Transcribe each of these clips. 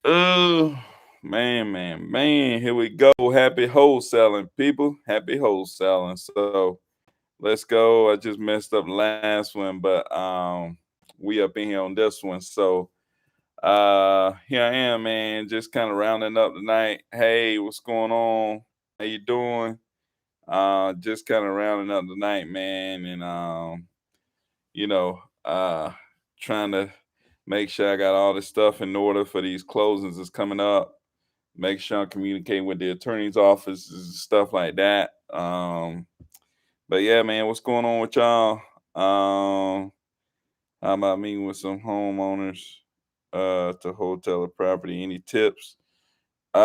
Oh, man. Here we go. Happy wholesaling, people. Happy wholesaling. So let's go. I just messed up last one, but we up in here on this one. So here I am, man. Just kind of rounding up tonight. Hey, what's going on? How you doing? Just kind of rounding up tonight, man, and you know, uh trying to make sure I got all this stuff in order for these closings that's coming up. Make sure I'm communicating with the attorney's offices and stuff like that. But yeah, man, what's going on with y'all? How about meeting with some homeowners to hotel a property? Any tips? Meeting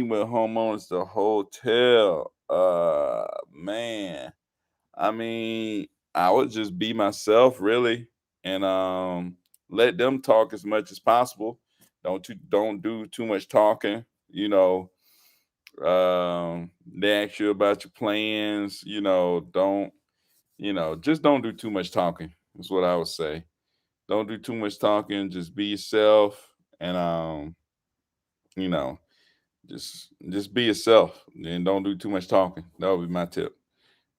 with homeowners to hotel. Man, I mean, I would just be myself, really, and let them talk as much as possible. Don't do too much talking. You know, they ask you about your plans. Don't just don't do too much talking. Is what I would say. Don't do too much talking. Just be yourself, and you know, just be yourself, and don't do too much talking. That would be my tip.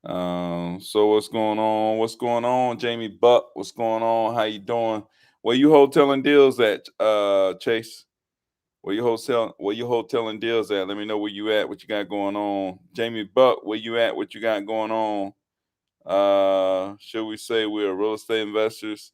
So what's going on? What's going on, Jamie Buck? What's going on? How you doing? Where you hoteling deals at, Chase? Where you hoteling deals at? Let me know where you at, what you got going on. Jamie Buck, where you at, what you got going on? Should we say we're real estate investors?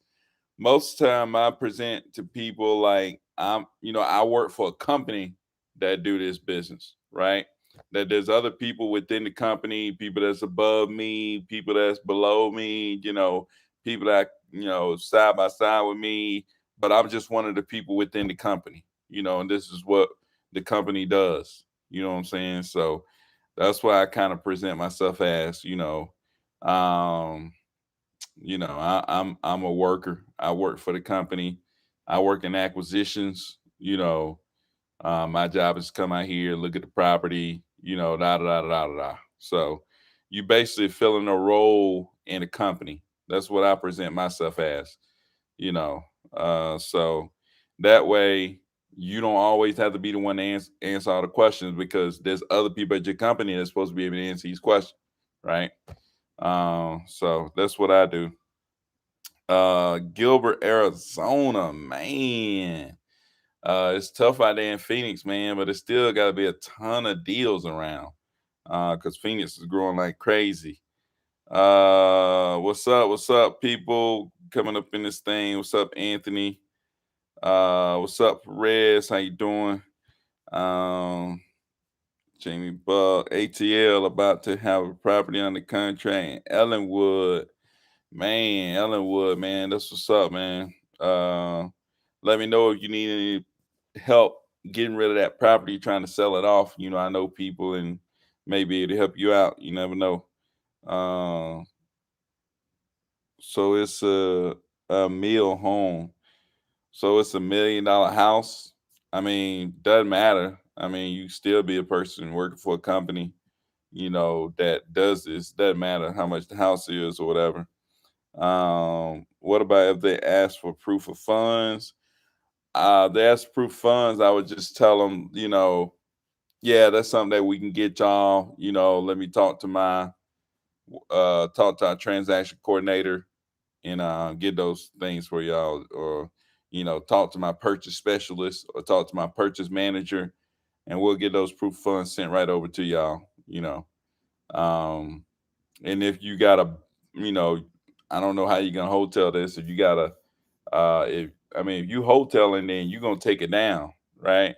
Most time I present to people like I work for a company that do this business, right? That there's other people within the company, people that's above me, people that's below me, people that, side by side with me, but I'm just one of the people within the company, and this is what the company does. You know what I'm saying? So that's why I kind of present myself as, um, I'm a worker. I work for the company. I work in acquisitions. My job is to come out here, look at the property. Da da da da da da. So you basically filling a role in a company. That's what I present myself as. You know, so that way you don't always have to be the one to answer all the questions because there's other people at your company that's supposed to be able to answer these questions, right? So that's what I do. Gilbert, Arizona, man. It's tough out there in Phoenix, man, but it still got to be a ton of deals around. Because Phoenix is growing like crazy. What's up? What's up, people coming up in this thing? What's up, Anthony? What's up, Perez? How you doing? Um, Jamie Buck, ATL about to have a property under contract in Ellenwood. Man, Ellenwood, man, that's what's up, man. Let me know if you need any help getting rid of that property, trying to sell it off. I know people and maybe it'll help you out. You never know. Uh, so it's a meal home. So it's $1 million house. I mean, doesn't matter. I mean, you still be a person working for a company, that does this. Doesn't matter how much the house is or whatever. What about if they ask for proof of funds? They ask proof of funds. I would just tell them, yeah, that's something that we can get y'all. Let me talk to our transaction coordinator and get those things for y'all, or talk to my purchase specialist or talk to my purchase manager, and we'll get those proof of funds sent right over to y'all. Um, and if you got a, you know, I don't know how you're gonna hotel this. If you got a, if I mean, if you hoteling, then you're gonna take it down, right?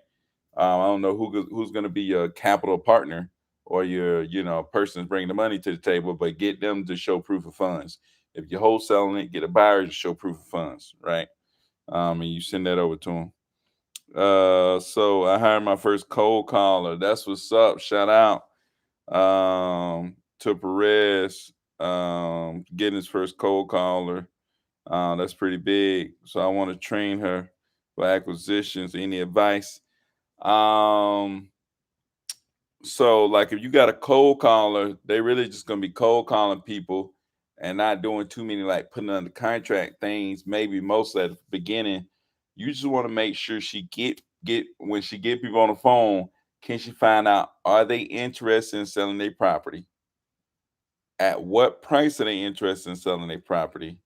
I don't know who's gonna be your capital partner or your, person's bringing the money to the table, but get them to show proof of funds. If you're wholesaling it, get a buyer to show proof of funds, right? And you send that over to them. So I hired my first cold caller. That's what's up. Shout out to Perez, getting his first cold caller. That's pretty big. So I want to train her for acquisitions. Any advice? Um, so like if you got a cold caller, they really just gonna be cold calling people and not doing too many like putting under contract things. Maybe most at the beginning, You just want to make sure she get when she get people on the phone, can she find out, are they interested in selling their property? At what price are they interested in selling their property?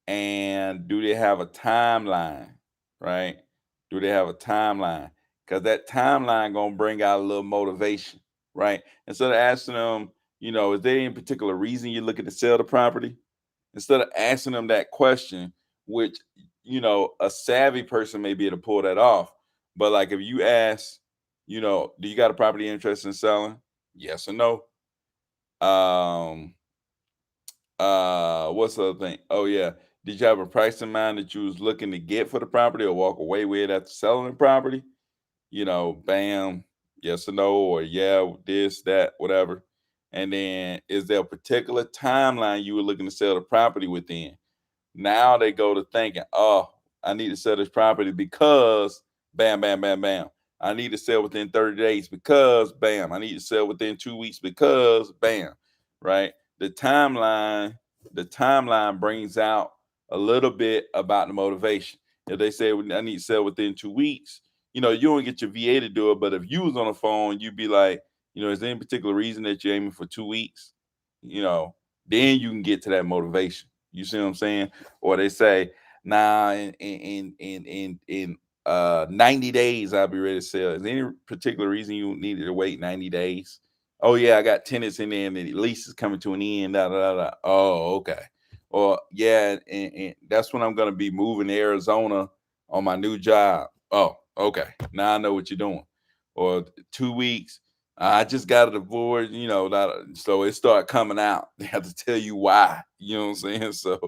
And do they have a timeline, right? Do they have a timeline? Because that timeline gonna bring out a little motivation, right? Instead of asking them, is there any particular reason you're looking to sell the property? Instead of asking them that question, which a savvy person may be able to pull that off. But like if you ask, do you got a property interested in selling? Yes or no? Um, what's the other thing? Oh yeah. Did you have a price in mind that you was looking to get for the property or walk away with after selling the property? Bam, yes or no, or yeah, this, that, whatever. And then is there a particular timeline you were looking to sell the property within? Now they go to thinking, oh, I need to sell this property because bam, bam, bam, bam. I need to sell within 30 days because bam. I need to sell within 2 weeks because bam. Right. The timeline brings out a little bit about the motivation. If they say I need to sell within 2 weeks, you don't get your VA to do it. But if you was on the phone, you'd be like, is there any particular reason that you're aiming for 2 weeks? You know, then you can get to that motivation. You see what I'm saying? Or they say, nah, in 90 days I'll be ready to sell. Is there any particular reason you needed to wait 90 days? Oh yeah, I got tenants in there and the lease is coming to an end. Da, da, da, da. Oh, okay. Or yeah, and that's when I'm gonna be moving to Arizona on my new job. Oh, okay. Now I know what you're doing. Or 2 weeks. I just got a divorce, so it started coming out. They have to tell you why, you know what I'm saying? So,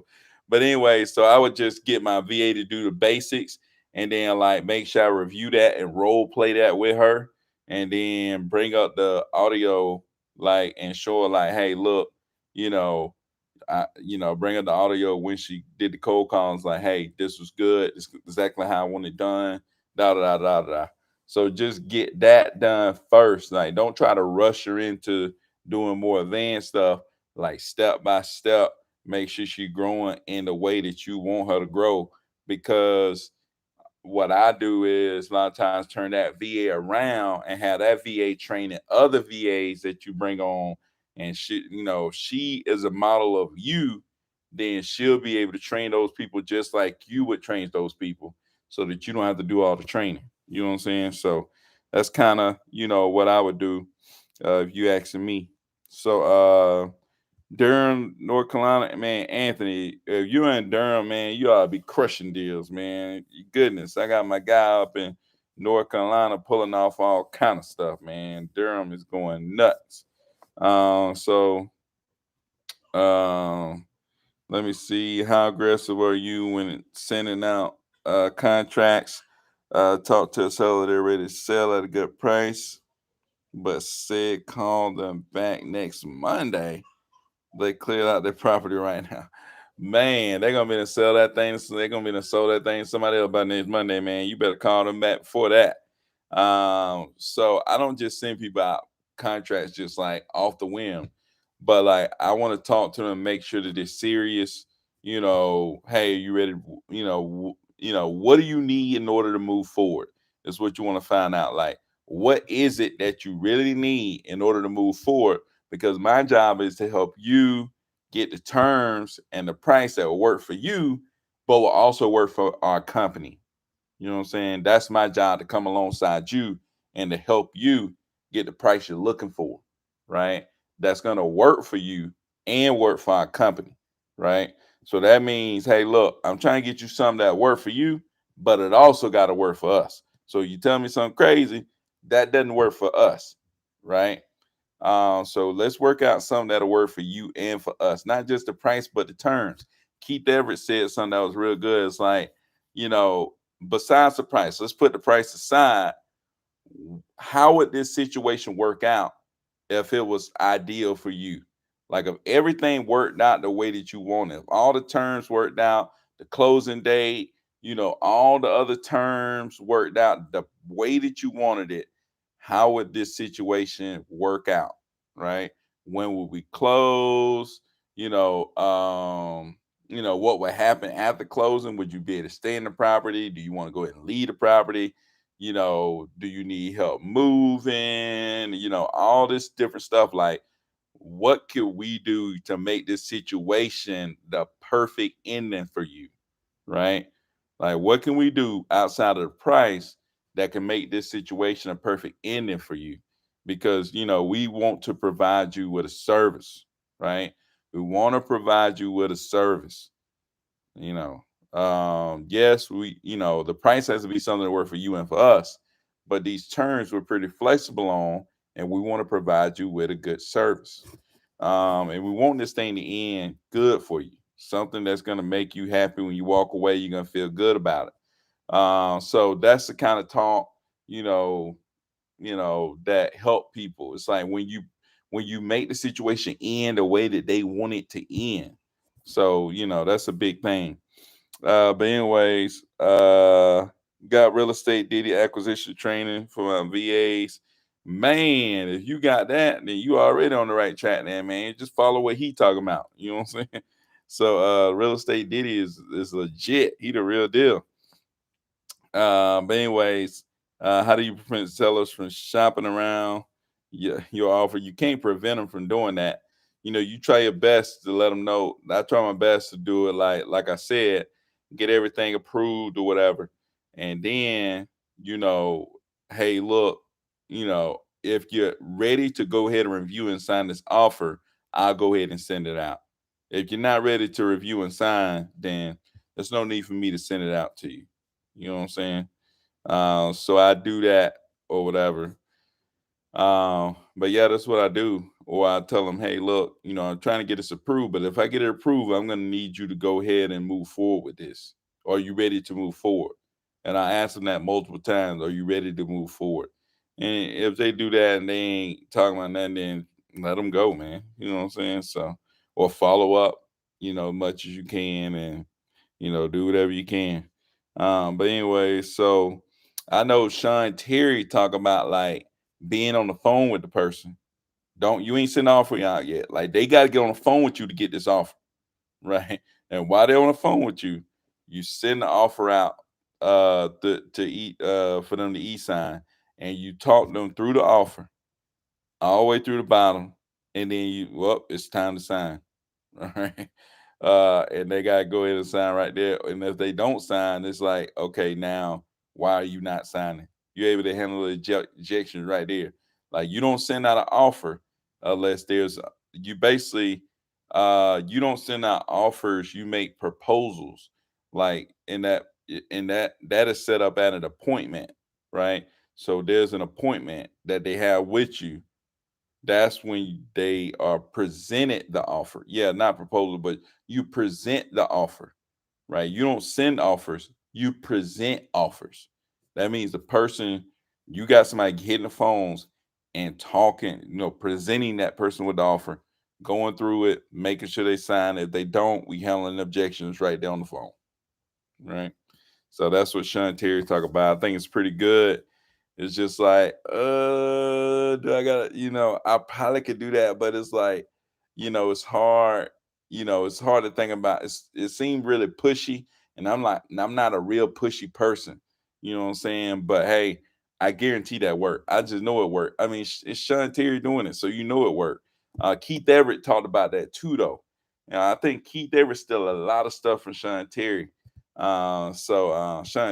but anyway, so I would just get my VA to do the basics and then like make sure I review that and role play that with her and then bring up the audio like and show her like, hey, look, you know, bring her the audio when she did the cold calls, like, hey, this was good. This is exactly how I want it done. Da da da da da. So just get that done first. Like, don't try to rush her into doing more advanced stuff. Like step by step, make sure she's growing in the way that you want her to grow. Because what I do is a lot of times turn that VA around and have that VA training other VAs that you bring on. And she is a model of you, then she'll be able to train those people just like you would train those people so that you don't have to do all the training. You know what I'm saying? So that's kind of, what I would do if you asking me. So Durham, North Carolina, man, Anthony, if you're in Durham, man, you ought to be crushing deals, man. Goodness, I got my guy up in North Carolina pulling off all kind of stuff, man. Durham is going nuts. So um, let me see, how aggressive are you when sending out contracts? Talk to a seller they're ready to sell at a good price, but said call them back next Monday. They cleared out their property right now. Man, they're gonna be to sell that thing. So they're gonna be to sell that thing to somebody else by next Monday, man. You better call them back before that. So I don't just send people out contracts just like off the whim, but like I want to talk to them, make sure that they're serious. Hey, you ready? What do you need in order to move forward? Is what you want to find out. Like, what is it that you really need in order to move forward? Because my job is to help you get the terms and the price that will work for you, but will also work for our company. You know what I'm saying? That's my job, to come alongside you and to help you get the price you're looking for, right? That's going to work for you and work for our company, right? So that means, hey, look, I'm trying to get you something that work for you, but it also got to work for us. So you tell me something crazy, that doesn't work for us, right? So let's work out something that'll work for you and for us, not just the price, but the terms. Keith Everett said something that was real good. It's like, besides the price, let's put the price aside. How would this situation work out if it was ideal for you? Like if everything worked out the way that you wanted, if all the terms worked out, the closing date, all the other terms worked out the way that you wanted it, how would this situation work out? Right? When would we close? You know, um, what would happen after closing. Would you be able to stay in the property? Do you want to go ahead and leave the property? Do you need help moving? All this different stuff. Like, what could we do to make this situation the perfect ending for you? Right? Like, what can we do outside of the price that can make this situation a perfect ending for you? Because, we want to provide you with a service, right? We want to provide you with a service, you know. Yes, the price has to be something that work for you and for us, but these terms we're pretty flexible on, and we want to provide you with a good service. And we want this thing to end good for you. Something that's going to make you happy when you walk away. You're going to feel good about it. So that's the kind of talk, you know, that help people. It's like when you make the situation end the way that they want it to end. So, that's a big thing. But anyways, got real estate data acquisition training for my VAs. Man, if you got that, then you already on the right track there, man. Just follow what he talking about. You know what I'm saying? So real estate Diddy is legit. He the real deal. But anyways, how do you prevent sellers from shopping around your offer? You can't prevent them from doing that. You try your best to let them know. I try my best to do it like I said, get everything approved or whatever, and then you know, hey, look, if you're ready to go ahead and review and sign this offer, I'll go ahead and send it out. If you're not ready to review and sign, then there's no need for me to send it out to you. You know what I'm saying? So I do that or whatever. But yeah, that's what I do. Or I tell them, hey, look, I'm trying to get this approved, but if I get it approved, I'm going to need you to go ahead and move forward with this. Are you ready to move forward? And I ask them that multiple times. Are you ready to move forward? And if they do that and they ain't talking about nothing, then let them go, man. You know what I'm saying? So, or follow up, much as you can, and do whatever you can. But anyway, so I know Sean Terry talk about like being on the phone with the person. Don't you ain't send the offer out yet. Like, they got to get on the phone with you to get this offer, right? And while they're on the phone with you, you send the offer out to eat for them to e-sign, and you talk them through the offer all the way through the bottom, and then it's time to sign. All right. And they gotta go ahead and sign right there. And if they don't sign, it's like, okay, now why are you not signing? You're able to handle the ejection right there. Like, you don't send out an offer unless you basically you don't send out offers, you make proposals. Like, that is set up at an appointment, right? So there's an appointment that they have with you. That's when they are presented the offer. Yeah, not proposal, but you present the offer, right? You don't send offers, you present offers. That means you got somebody hitting the phones and talking, presenting that person with the offer, going through it, making sure they sign. If they don't, we handling objections right there on the phone, right? So that's what Sean Terry talk about. I think it's pretty good. It's just like, do I gotta, I probably could do that, but it's like, it's hard. It's hard to think about. It seemed really pushy, and I'm not a real pushy person. You know what I'm saying? But hey, I guarantee that work. I just know it worked. I mean, it's Sean Terry doing it, so it worked. Keith Everett talked about that too, though. I think Keith Everett still a lot of stuff from Sean Terry. Sean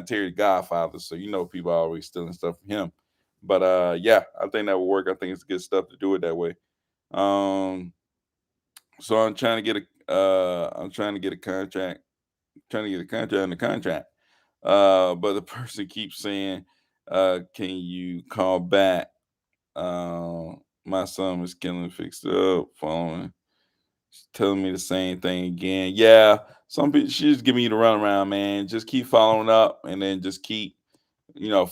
Terry Godfather, so people are always stealing stuff from him. But yeah, I think that will work. I think it's good stuff to do it that way. Um, so I'm trying to get a contract, trying to get a contract in the contract. But the person keeps saying, can you call back? My son was killing fixed up, following, telling me the same thing again. Yeah, some people, she's giving you the runaround, man. Just keep following up, and then just keep,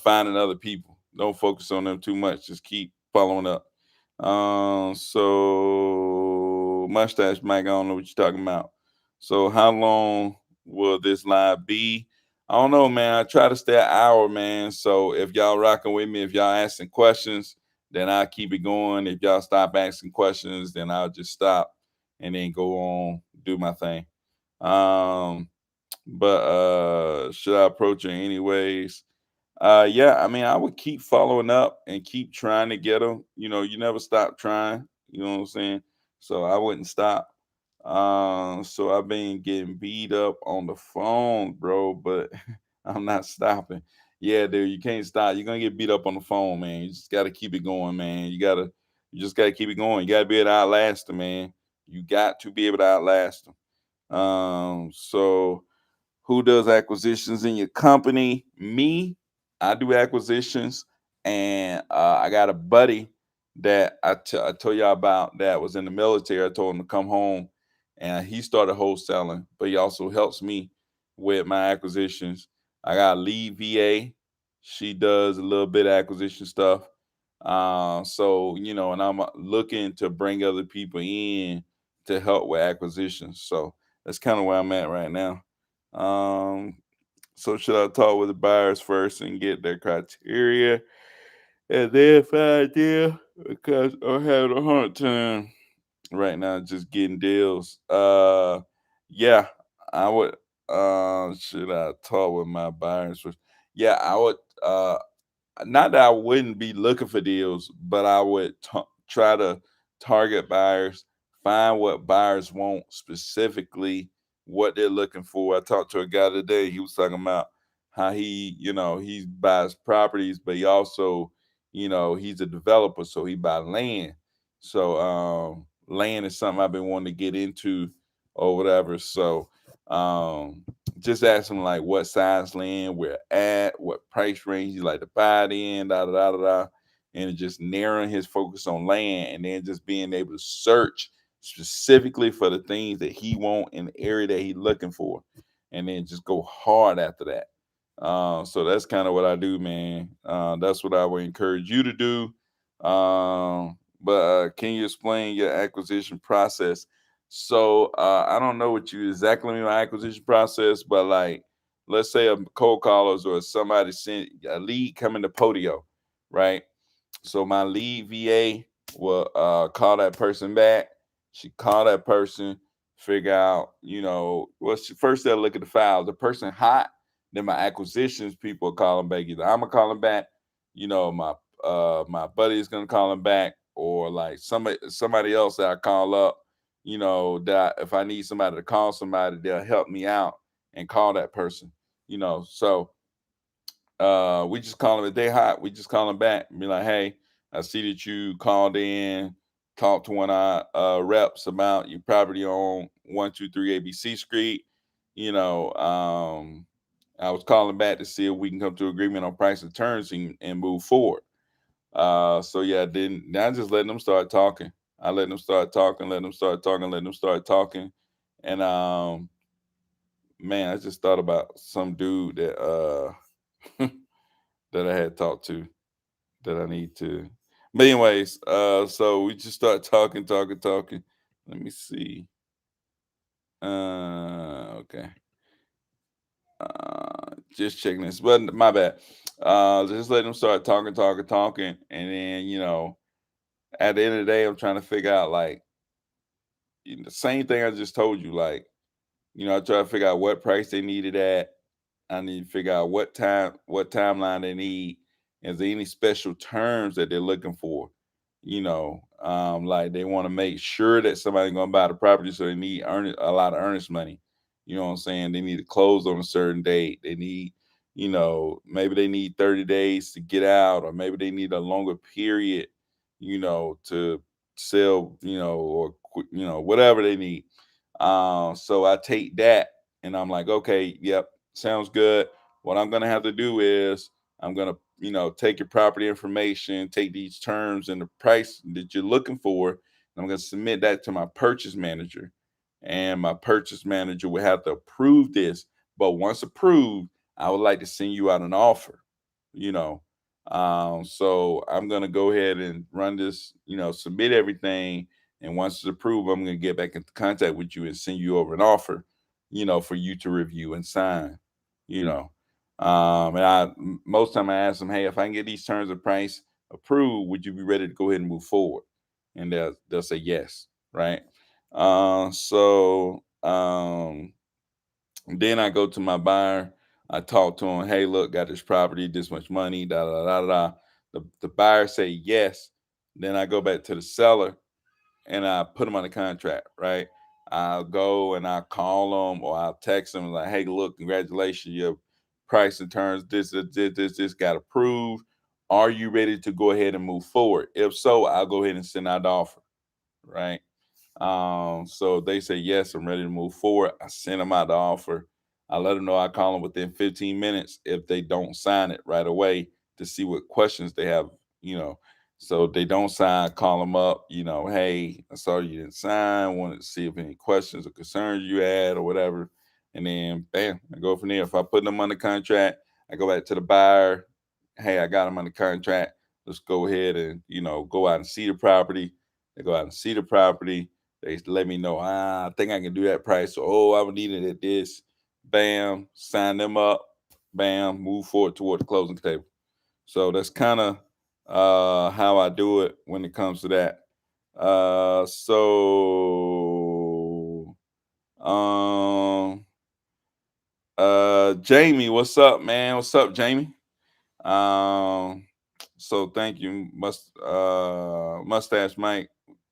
finding other people. Don't focus on them too much. Just keep following up. So mustache Mike, I don't know what you're talking about. So how long will this live be? I don't know, man. I try to stay an hour, man. So if y'all rocking with me, if y'all asking questions, then I'll keep it going. If y'all stop asking questions, then I'll just stop and then go on, do my thing. Um, but should I approach her anyways? Yeah, I mean, I would keep following up and keep trying to get them. You know, you never stop trying. You know what I'm saying? So I wouldn't stop. So I've been getting beat up on the phone, bro, but I'm not stopping. Yeah, dude, you can't stop. You're gonna get beat up on the phone, man. You just gotta keep it going, man. You just gotta keep it going. You gotta be able to outlast them, man. You got to be able to outlast them. So who does acquisitions in your company? Me. I do acquisitions, and I got a buddy that I told y'all about that was in the military. I told him to come home, and he started wholesaling, but he also helps me with my acquisitions. I got a lead VA. She does a little bit of acquisition stuff. So and I'm looking to bring other people in to help with acquisitions. So that's kind of where I'm at right now. Um, so should I talk with the buyers first and get their criteria and then find a deal? Because I'm having a hard time right now just getting deals. Yeah, I would should I talk with my buyers first? Yeah, I would not that I wouldn't be looking for deals, but I would try to target buyers, find what buyers want specifically, what they're looking for. I talked to a guy today. He was talking about how he buys properties, but he also, he's a developer, so he buy land. So land is something I've been wanting to get into or whatever. So um just ask him like what size land we're at, what price range he like to buy it in, da da da da da, and just narrowing his focus on land, and then just being able to search specifically for the things that he want in the area that he's looking for, and then just go hard after that. So that's kind of what I do, man. That's what I would encourage you to do. But can you explain your acquisition process? So I don't know what you exactly mean by acquisition process, but like let's say a cold callers or somebody sent a lead coming to Podio, right? So my lead VA will call that person back. She call that person, figure out, first they'll look at the files. The person hot, then my acquisitions people call them back. Either I'm gonna call them back, my buddy is gonna call him back, or like somebody else that I call up, that if I need somebody to call somebody, they'll help me out and call that person. So we just call them if they hot. We just call them back and be like, "Hey, I see that you called in, talked to one of our reps about your property on 123 ABC Street. You know, I was calling back to see if we can come to agreement on price and terms and move forward." So yeah, then now I just letting them start talking. I let them start talking, let them start talking, let them start talking, and man, I just thought about some dude that that I had talked to that I need to. But anyways, so we just start talking, talking, talking. Let me see. Okay. Just checking this. But my bad. Just let them start talking, talking, talking, and then at the end of the day, I'm trying to figure out like the same thing I just told you. Like, I try to figure out what price they needed at. I need to figure out what timeline they need. Is there any special terms that they're looking for? Like they want to make sure that somebody's gonna buy the property, so they need a lot of earnest money. You know what I'm saying? They need to close on a certain date. They need, maybe they need 30 days to get out, or maybe they need a longer period, to sell, or whatever they need. So I take that and I'm like, okay, yep, sounds good. What I'm gonna have to do is I'm gonna, take your property information, take these terms and the price that you're looking for, and I'm gonna submit that to my purchase manager. And my purchase manager will have to approve this. But once approved, I would like to send you out an offer, you know. So I'm gonna go ahead and run this, submit everything, and once it's approved, I'm going to get back in contact with you and send you over an offer, for you to review and sign. You know, and most time I ask them, hey, if I can get these terms of price approved, would you be ready to go ahead and move forward? And they'll say yes, right? So Then I go to my buyer. I talk to him. Hey, look, got this property, this much money, da da da da. Da. The buyer say yes. Then I go back to the seller and I put them on the contract. Right. I'll go and I'll call them or I'll text them like, hey, look, congratulations, your price and terms, this got approved. Are you ready to go ahead and move forward? If so, I'll go ahead and send out the offer. Right. So they say, yes, I'm ready to move forward. I send them out the offer. I let them know I call them within 15 minutes if they don't sign it right away to see what questions they have, you know. So if they don't sign, call them up, hey, I saw you didn't sign, wanted to see if any questions or concerns you had or whatever. And then bam, I go from there. If I put them under contract, I go back to the buyer. Hey, I got them under contract. Let's go ahead and, go out and see the property. They go out and see the property. They let me know, I think I can do that price. So, I would need it at this. Bam, sign them up. Bam, move forward toward the closing table. So that's kind of how I do it when it comes to that. So Jamie, what's up, man? What's up, Jamie? Um, so thank you, Mustache Mike.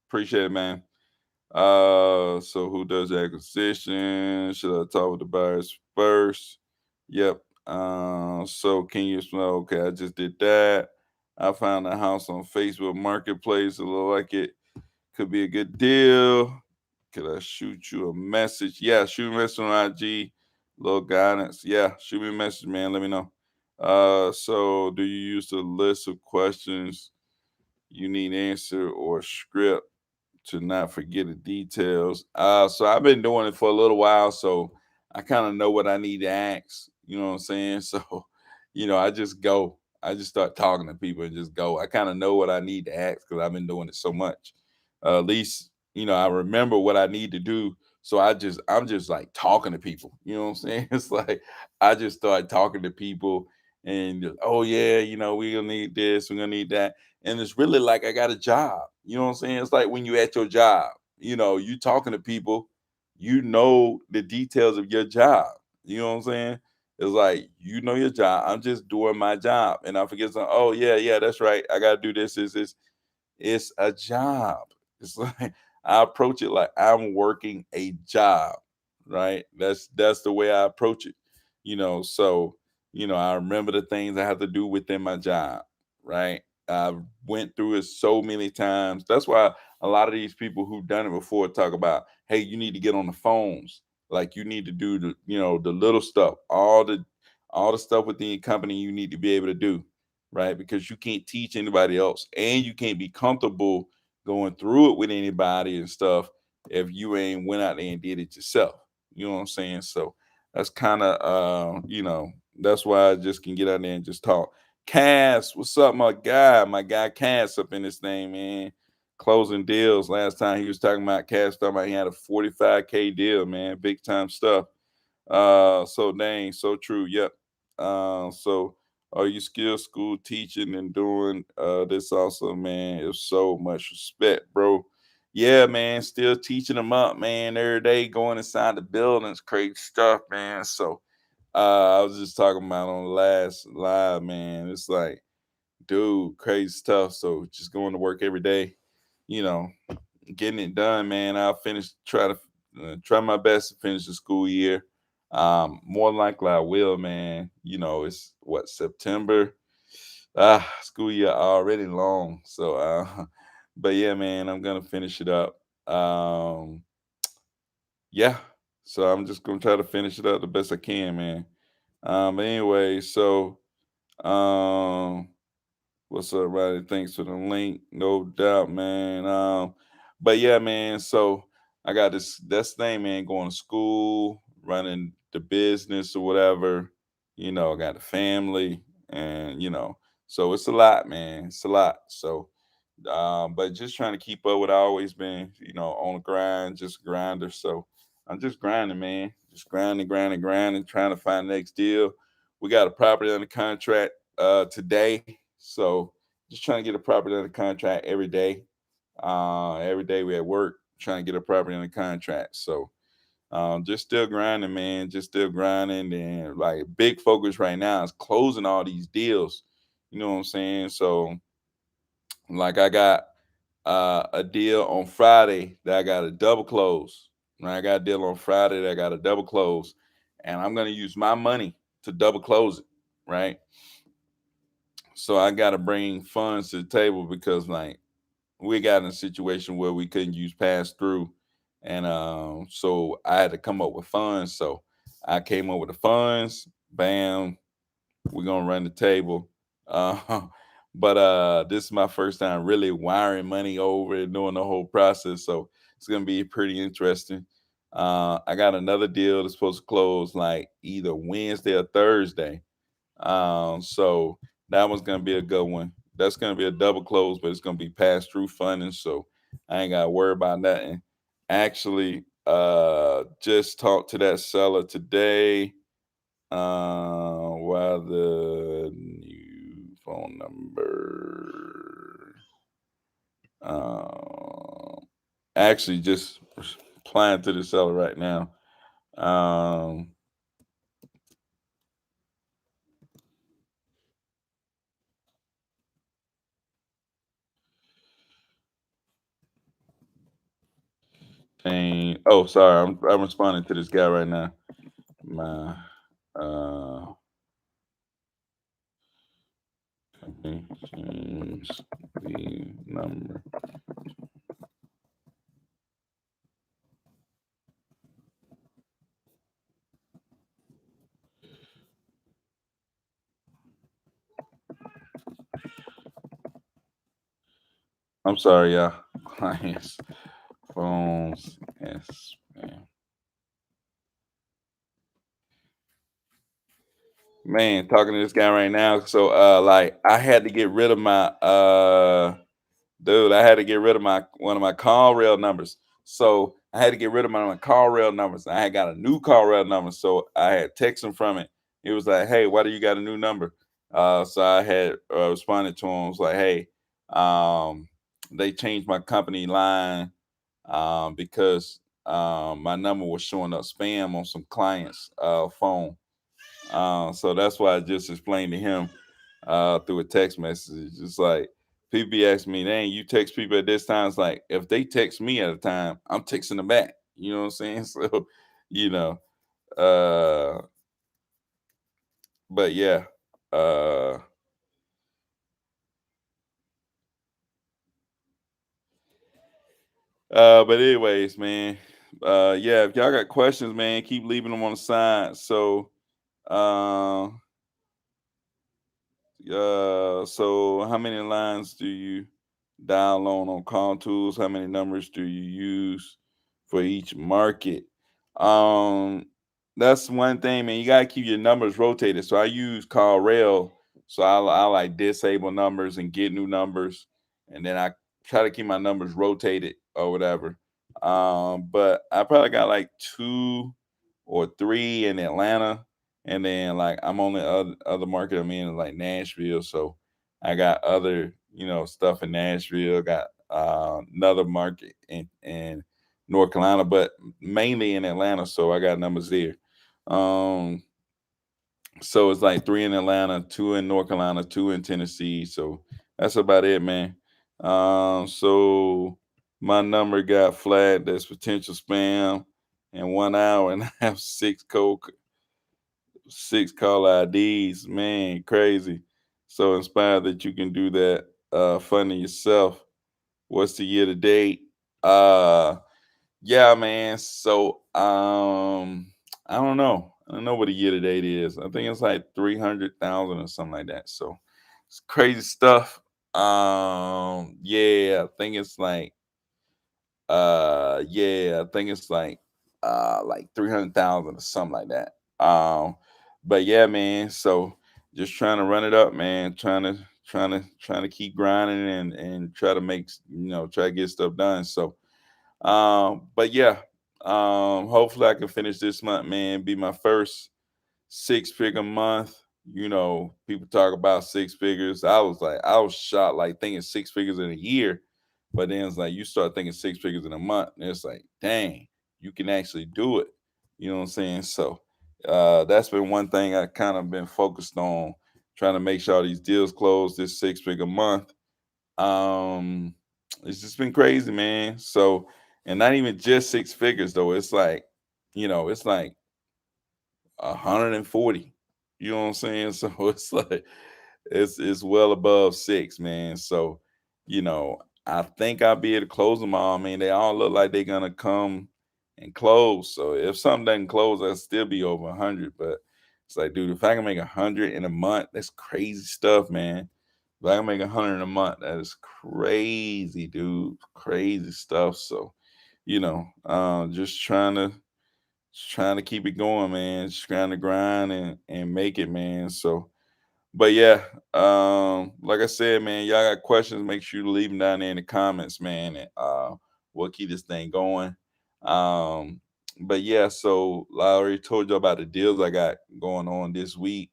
Appreciate it, man. So who does the acquisition? Should I talk with the buyers first? Yep. So can you smell? Okay, I just did that. I found a house on Facebook Marketplace. It look like it could be a good deal. Could I shoot you a message? Yeah, shoot me a message on IG. Little guidance. Yeah, shoot me a message, man. Let me know. So do you use the list of questions you need answer or script to not forget the details? So I've been doing it for a little while, so I kind of know what I need to ask. You know what I'm saying? So, I just go. I just start talking to people and just go. I kind of know what I need to ask because I've been doing it so much. At least, I remember what I need to do. So I'm just like talking to people. You know what I'm saying? It's like I just start talking to people and oh yeah, we're gonna need this, we're gonna need that. And it's really like I got a job. You know what I'm saying? It's like when you at your job, you talking to people, you know the details of your job. You know what I'm saying? It's like you know your job. I'm just doing my job, and I forget something. Oh yeah, yeah, that's right. I gotta do this. This. It's a job. It's like I approach it like I'm working a job, right? That's the way I approach it. So I remember the things I have to do within my job, right? I went through it so many times. That's why a lot of these people who've done it before talk about, hey, you need to get on the phones. Like you need to do the little stuff, all the stuff within your company you need to be able to do, right? Because you can't teach anybody else and you can't be comfortable going through it with anybody and stuff if you ain't went out there and did it yourself. You know what I'm saying? So that's kind of that's why I just can get out there and just talk. Cass, what's up, my guy? My guy Cass up in this thing, man. Closing deals. Last time he was talking about Cass, talking about he had a 45K deal, man. Big time stuff. So dang, so true. Yep. So are you still school teaching and doing this also, man? It's so much respect, bro. Yeah, man, still teaching them up, man, every day, going inside the buildings, crazy stuff, man. So I was just talking about on the last live, man. It's like, dude, crazy stuff. So just going to work every day, you know, getting it done, man. I'll finish, try my best to finish the school year. More than likely I will, man. It's what, September. School year already long. So but yeah, man, I'm gonna finish it up. Yeah. So I'm just gonna try to finish it up the best I can, man. But anyway, so um what's up, Roddy? Thanks for the link. No doubt, man. But yeah, man. So I got this thing, man, going to school, running the business or whatever. I got a family, and so it's a lot, man. It's a lot. So but just trying to keep up with I always been, on the grind, just a grinder. So I'm just grinding, man. Just grinding, grinding, grinding, trying to find the next deal. We got a property under contract today. So just trying to get a property under contract every day. Every day we at work trying to get a property under contract. So Just still grinding, man. Just still grinding, and like big focus right now is closing all these deals. You know what I'm saying? So like I got a deal on Friday that I got a double close. Right? I got a deal on Friday that I got a double close, and I'm gonna use my money to double close it. Right? So I got to bring funds to the table because like we got in a situation where we couldn't use pass through, and so I had to come up with funds. So I came up with the funds. Bam, we're gonna run the table. Uh, but this is my first time really wiring money over and doing the whole process, so it's gonna be pretty interesting. I got another deal that's supposed to close like either Wednesday or Thursday. So that one's gonna be a good one. That's gonna be a double close, but it's gonna be pass through funding, so I ain't gotta worry about nothing. Actually, just talked to that seller today. While the new phone number. Uh, actually, just replying to the seller right now. Um, oh, sorry, I'm responding to this guy right now. My uh, company change the number. I'm sorry, y'all. Clients, phones, and spam. Man, talking to this guy right now. So like I had to get rid of my dude, I had to get rid of my one of my call rail numbers. So I had to get rid of my call rail numbers. I had got a new call rail number. So I had text him from it. He was like, "Hey, why do you got a new number?" So I had responded to him. I was like, "Hey, um, they changed my company line because my number was showing up spam on some clients' phone." So that's why I just explained to him through a text message. It's like people ask me, "Dang, you text people at this time?" It's like if they text me at a time, I'm texting them back. You know what I'm saying? So, you know, uh, but yeah, uh, but anyways, man, yeah, if y'all got questions, man, keep leaving them on the side. So, uh, so how many lines do you dial on call tools? How many numbers do you use for each market? Um, that's one thing, man. You gotta keep your numbers rotated. So I use call rail. So I like disable numbers and get new numbers, and then I try to keep my numbers rotated or whatever. But I probably got like two or three in Atlanta, and then like I'm on the other market I'm in is like Nashville, so I got other stuff in Nashville. Got another market in North Carolina, but mainly in Atlanta, so I got numbers there. Um, so it's like three in Atlanta, two in North Carolina, two in Tennessee. So that's about it, man. So my number got flagged as potential spam in 1 hour, and I have six call IDs. Man, crazy. So inspired that you can do that funding yourself. What's the year to date? Uh yeah, man. So I don't know. I don't know what a year to date is. I think it's like 300,000 or something like that. So it's crazy stuff. Yeah, I think it's like 300,000 or something like that. But yeah, man. So just trying to run it up, man. Trying to keep grinding and try to try to get stuff done. So but yeah, hopefully I can finish this month, man. Be my first six-figure month. People talk about six figures. I was shocked, like thinking six figures in a year, but then it's like you start thinking six figures in a month, and it's like, dang, you can actually do it. You know what I'm saying? So that's been one thing I kind of been focused on, trying to make sure these deals close this 6 figure month. Um, it's just been crazy, man. So, and not even just 6 figures though. It's like, it's like 140. You know what I'm saying? So it's like it's well above six, man. So, I think I'll be able to close them all. I mean, they all look like they're gonna come and close. So if something doesn't close, I'll still be over 100. But it's like, dude, if I can make 100 in a month, that's crazy stuff, man. If I can make 100 a month, that is crazy, dude. Crazy stuff. So, just trying to keep it going, man. Just trying to grind and make it, man. So, but yeah, like I said, man, y'all got questions, make sure you leave them down there in the comments, man, and we'll keep this thing going. Um, but yeah, so I already told you about the deals I got going on this week,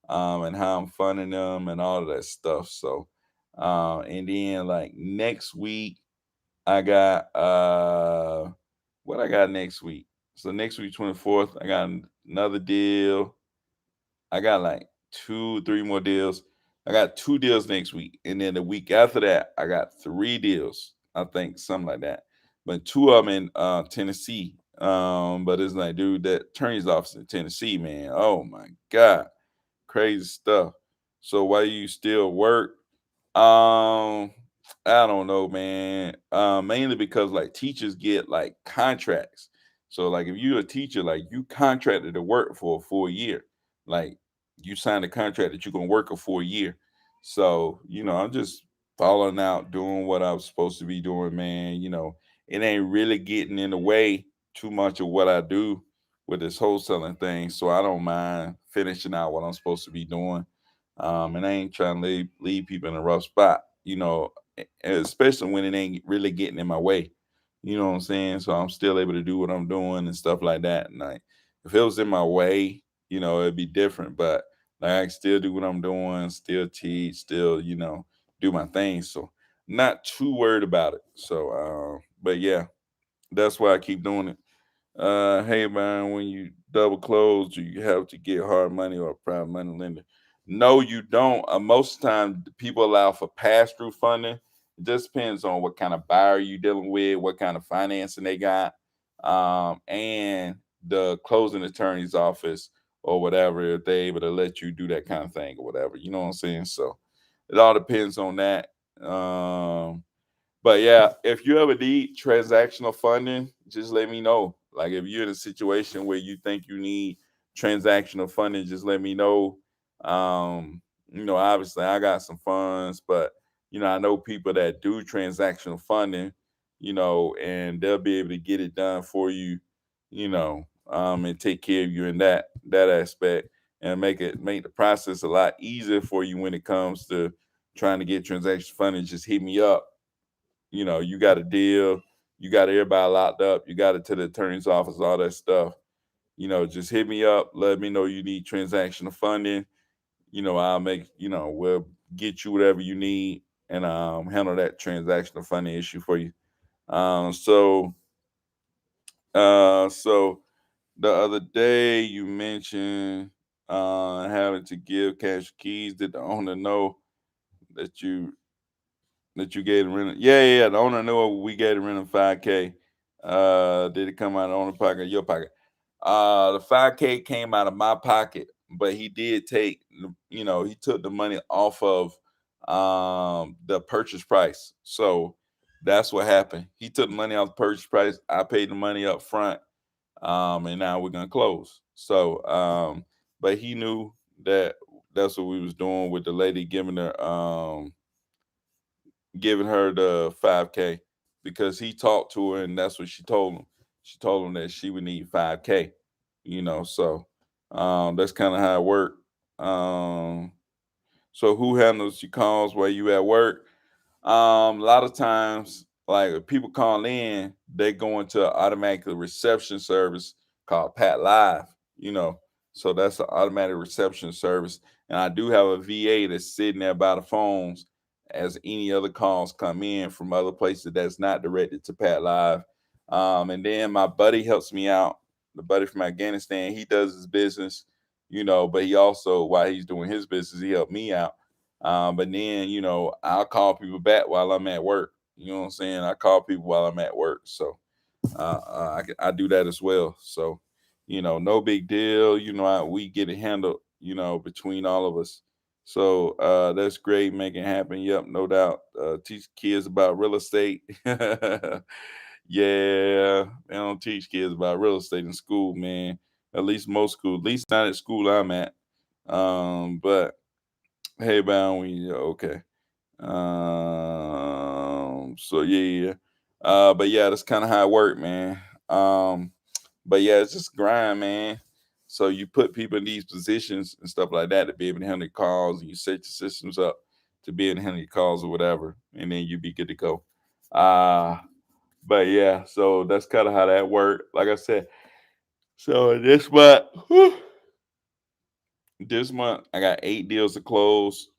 and how I'm funding them and all of that stuff. So, and then like next week, I got what I got next week. So next week, 24th, I got another deal. I got like two, three more deals. I got two deals next week. And then the week after that, I got three deals. I think something like that. But two of them in Tennessee. But it's like, dude, that attorney's office in Tennessee, man. Oh my God. Crazy stuff. So why you still work? Um, I don't know, man. Mainly because like teachers get like contracts. So like if you're a teacher, like you contracted to work for a full year. Like you signed a contract that you're gonna work a full year. So, I'm just following out, doing what I was supposed to be doing, man. It ain't really getting in the way too much of what I do with this wholesaling thing. So I don't mind finishing out what I'm supposed to be doing. And I ain't trying to leave people in a rough spot, especially when it ain't really getting in my way. You know what I'm saying? So I'm still able to do what I'm doing and stuff like that. And like, if it was in my way, it'd be different. But like, I can still do what I'm doing, still teach, still, do my thing. So not too worried about it. So, but yeah, that's why I keep doing it. Hey man, when you double close, do you have to get hard money or a private money lender? No, you don't. Most of the time, people allow for pass through funding. It just depends on what kind of buyer you dealing with, what kind of financing they got, and the closing attorney's office or whatever, if they able to let you do that kind of thing or whatever. You know what I'm saying? So it all depends on that. But yeah, if you ever need transactional funding, just let me know. Like if you're in a situation where you think you need transactional funding, just let me know. Obviously I got some funds, but I know people that do transactional funding, and they'll be able to get it done for you, and take care of you in that aspect and make the process a lot easier for you when it comes to trying to get transaction funding. Just hit me up. You got a deal, you got everybody locked up, you got it to the attorney's office, all that stuff. Just hit me up, let me know you need transactional funding. We'll get you whatever you need and handle that transactional funding issue for you. So the other day you mentioned having to give cash keys. Did the owner know that you gave the rent? Yeah. The owner knew we gave the rent 5K. Did it come out of the owner pocket or your pocket? The 5K came out of my pocket, but he did he took the money off of the purchase price. So that's what happened. He took the money off the purchase price. I paid the money up front. And now we're gonna close. So but he knew that that's what we was doing with the lady giving her the 5K because he talked to her and that's what she told him. She told him that she would need 5K, so that's kind of how it worked. So who handles your calls while you at work? A lot of times, like if people call in, they go into an automatic reception service called Pat Live, you know. So that's an automatic reception service. And I do have a VA that's sitting there by the phones as any other calls come in from other places that's not directed to Pat Live. And then my buddy helps me out. the buddy from Afghanistan, he does his business, but he also, while he's doing his business, he helped me out. But then, I'll call people back while I'm at work. You know what I'm saying? I call people while I'm at work. So I do that as well. So, no big deal. We get it handled, between all of us. So that's great. Make it happen. Yep, no doubt. Teach kids about real estate. Yeah, they don't teach kids about real estate in school, man. At least most schools, at least not at school I'm at. But hey, bound we okay. So yeah. But yeah, that's kind of how it worked, man. Um, but yeah, it's just grind, man. So you put people in these positions and stuff like that to be able to handle calls, and you set your systems up to be able to handle your calls or whatever, and then you be good to go. Uh but yeah, so that's kind of how that worked. Like I said, so this month I got 8 deals to close.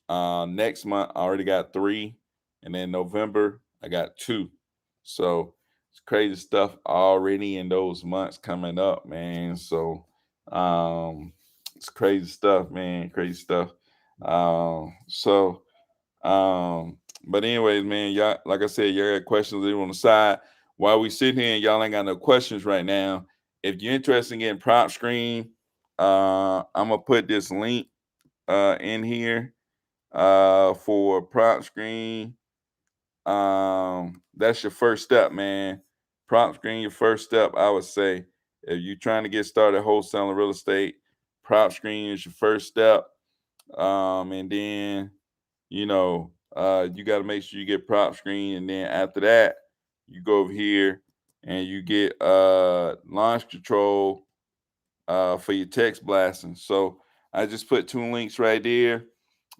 Next month I already got three, and then November I got two. So it's crazy stuff already in those months coming up, man. So um, it's crazy stuff, man. Crazy stuff. So but anyways, man, y'all, like I said, y'all got questions leave on the side. While we sit here and y'all ain't got no questions right now, if you're interested in getting prop screen, I'm gonna put this link in here for prop screen. That's your first step, man. Prop screen, your first step, I would say. If you're trying to get started wholesaling real estate, prop screen is your first step. And then you got to make sure you get prop screen, and then after that, you go over here and you get launch control for your text blasting. So I just put two links right there.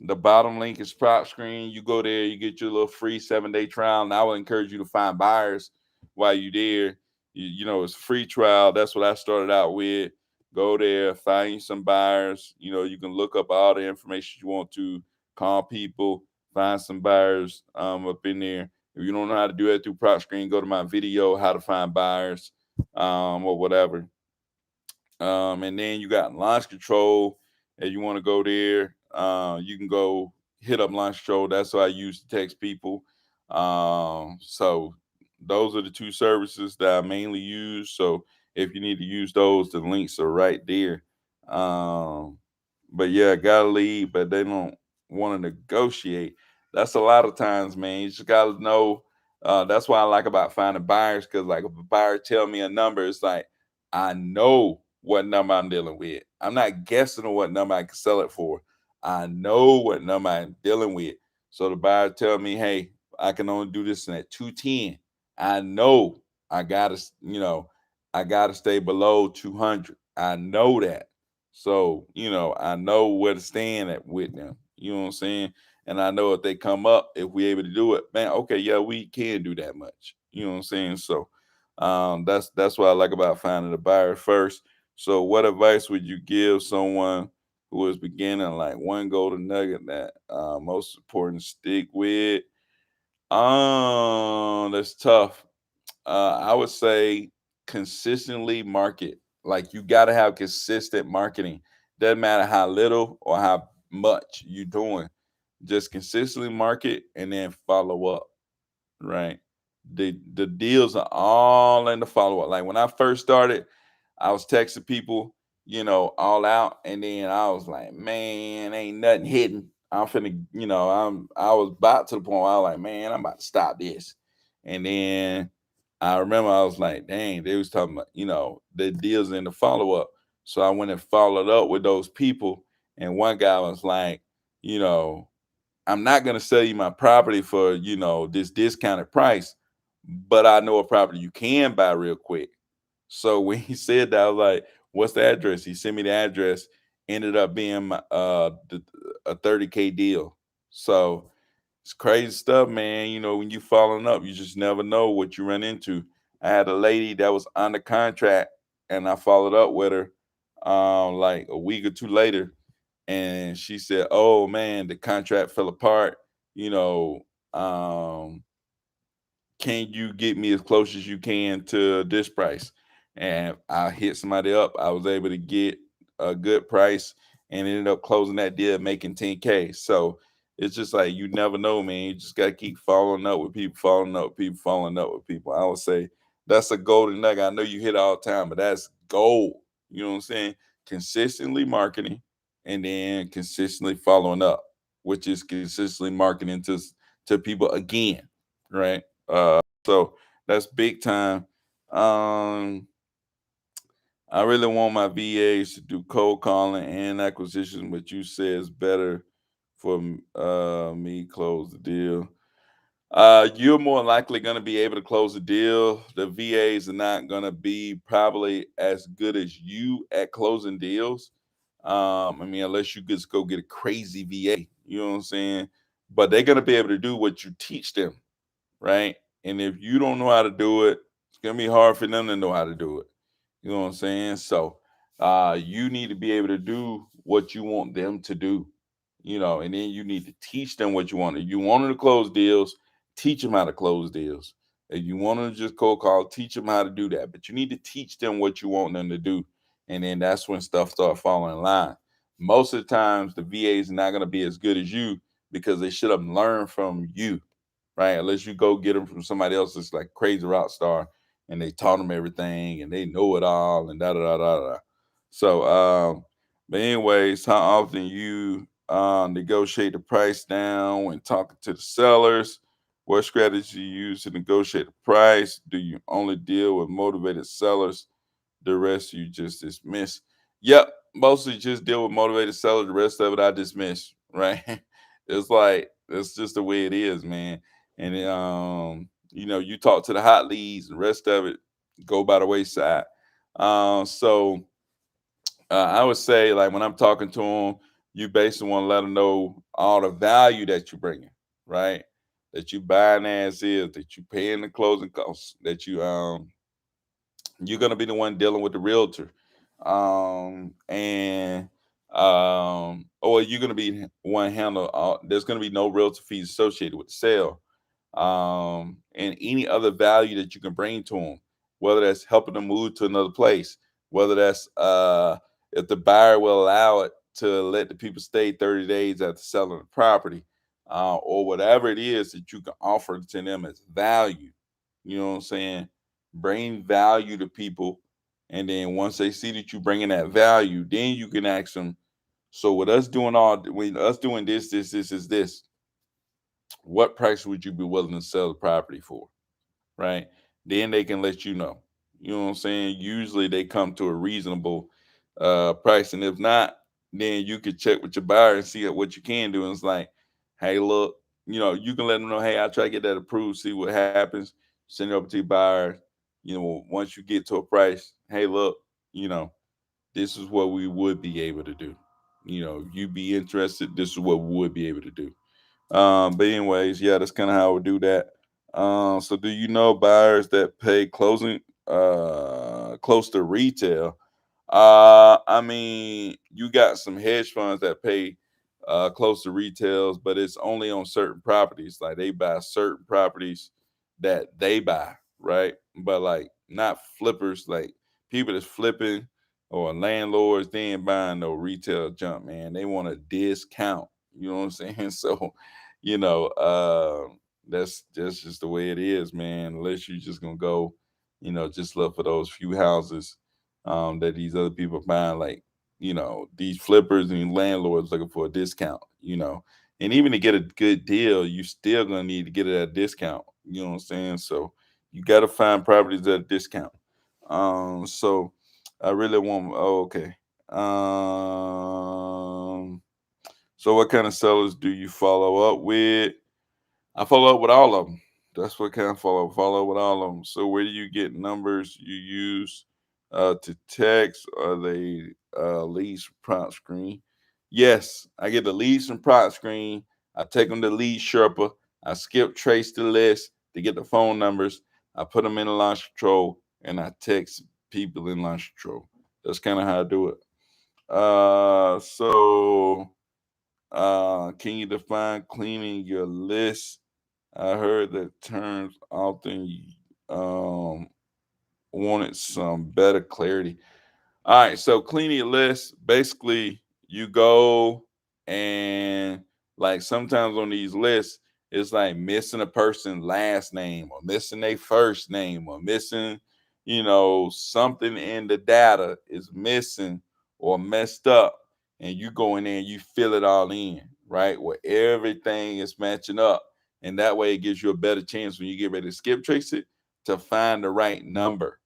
The bottom link is prop screen. You go there, you get your little free 7-day trial. And I would encourage you to find buyers while you're there. It's a free trial. That's what I started out with. Go there, find you some buyers. You can look up all the information you want to, call people, find some buyers up in there. If you don't know how to do that through prop screen, go to my video, how to find buyers, or whatever. And then you got launch control. If you want to go there, you can go hit up launch control. That's what I use to text people. So those are the two services that I mainly use. So if you need to use those, the links are right there. Um, but yeah, gotta leave, but they don't want to negotiate. That's a lot of times, man. You just gotta know. That's why I like about finding buyers, because like if a buyer tell me a number, it's like I know what number I'm dealing with. I'm not guessing on what number I can sell it for. I know what number I'm dealing with. So the buyer tell me, hey, I can only do this at 210. I know I gotta, I gotta stay below 200. I know that. So, I know where to stand at with them. You know what I'm saying? And I know if they come up, if we able to do it, man, okay, yeah, we can do that much. You know what I'm saying? So that's what I like about finding a buyer first. So what advice would you give someone who is beginning, like one golden nugget that most important stick with? That's tough. I would say consistently market. Like you got to have consistent marketing. Doesn't matter how little or how much you're doing. Just consistently market and then follow up. Right. The deals are all in the follow up. Like when I first started, I was texting people, all out, and then I was like, man, ain't nothing hidden. I'm finna, I was about to the point where I was like, man, I'm about to stop this. And then I remember I was like, dang, they was talking about, the deals in the follow up. So I went and followed up with those people, and one guy was like, you know, I'm not going to sell you my property for, this discounted price, but I know a property you can buy real quick. So when he said that, I was like, what's the address? He sent me the address, ended up being a 30K deal. So it's crazy stuff, man. When you following up, you just never know what you run into. I had a lady that was under contract, and I followed up with her like a week or two later, and she said, "Oh man, the contract fell apart. You know, um, can you get me as close as you can to this price?" and I hit somebody up. I was able to get a good price and ended up closing that deal, making 10K. So it's just like you never know, man. You just gotta keep following up with people, following up with people, following up with people. I would say that's a golden nugget. I know you hit it all the time, but that's gold. You know what I'm saying? Consistently marketing and then consistently following up, which is consistently marketing to people again, right? So that's big time. Um, I really want my VAs to do cold calling and acquisition, but you say it's better for me close the deal. You're more likely going to be able to close the deal. The VAs are not going to be probably as good as you at closing deals. I mean, unless you just go get a crazy VA, you know what I'm saying? But they're going to be able to do what you teach them, right? And if you don't know how to do it, it's going to be hard for them to know how to do it. You know what I'm saying? So you need to be able to do what you want them to do, and then you need to teach them what you want. If you want them to close deals, teach them how to close deals. If you want them to just cold call, teach them how to do that. But you need to teach them what you want them to do. And then that's when stuff start falling in line. Most of the times the VAs are not going to be as good as you because they should have learned from you, right? Unless you go get them from somebody else that's like crazy rock star and they taught them everything and they know it all and da da da da da. So, but anyways, how often you negotiate the price down when talking to the sellers? What strategy you use to negotiate the price? Do you only deal with motivated sellers? The rest you just dismiss. Yep, mostly just deal with motivated sellers. The rest of it I dismiss. Right? It's like it's just the way it is, man. And you talk to the hot leads. The rest of it go by the wayside. So I would say, like when I'm talking to them, you basically want to let them know all the value that you're bringing, right? That you buying as is, that you paying the closing costs, that you're gonna be the one dealing with the realtor, and or you're gonna be one handle. There's gonna be no realtor fees associated with the sale, and any other value that you can bring to them, whether that's helping them move to another place, whether that's if the buyer will allow it to let the people stay 30 days after selling the property, or whatever it is that you can offer to them as value. You know what I'm saying? Bring value to people, and then once they see that you bringing that value, then you can ask them. So with us doing this is this, what price would you be willing to sell the property for? Right? Then they can let you know. You know what I'm saying? Usually they come to a reasonable price. And if not, then you could check with your buyer and see what you can do. And it's like, hey, look, you can let them know, hey, I'll try to get that approved, see what happens, send it over to your buyer. Once you get to a price, hey, look, you know, this is what we would be able to do. If you be interested, this is what we would be able to do. But anyways, yeah, that's kind of how I would do that. So do you know buyers that pay closing close to retail? I mean, you got some hedge funds that pay close to retails, but it's only on certain properties. Like they buy certain properties that they buy, right? But like not flippers, like people that's flipping or landlords, they ain't buying no retail junk, man. They want a discount. You know what I'm saying? So, you know, uh, that's just the way it is, man. Unless you're just gonna go, just look for those few houses that these other people are buying, like these flippers and landlords looking for a discount. And even to get a good deal, you still gonna need to get it at a discount. You know what I'm saying? So you got to find properties at a discount. So I really want. Oh, okay. So what kind of sellers do you follow up with? I follow up with all of them. That's what kind of follow up with all of them. So where do you get numbers you use to text? Are they leads from prompt screen? Yes, I get the leads from prompt screen. I take them to lead Sherpa. I skip trace the list to get the phone numbers. I put them in launch control and I text people in launch control. That's kind of how I do it. So can you define cleaning your list? I heard that terms often um wanted some better clarity. All right, so cleaning your list, basically you go and like sometimes on these lists, it's like missing a person's last name or missing their first name or missing, something in the data is missing or messed up. And you go in there and you fill it all in, right? Where everything is matching up. And that way it gives you a better chance when you get ready to skip trace it to find the right number,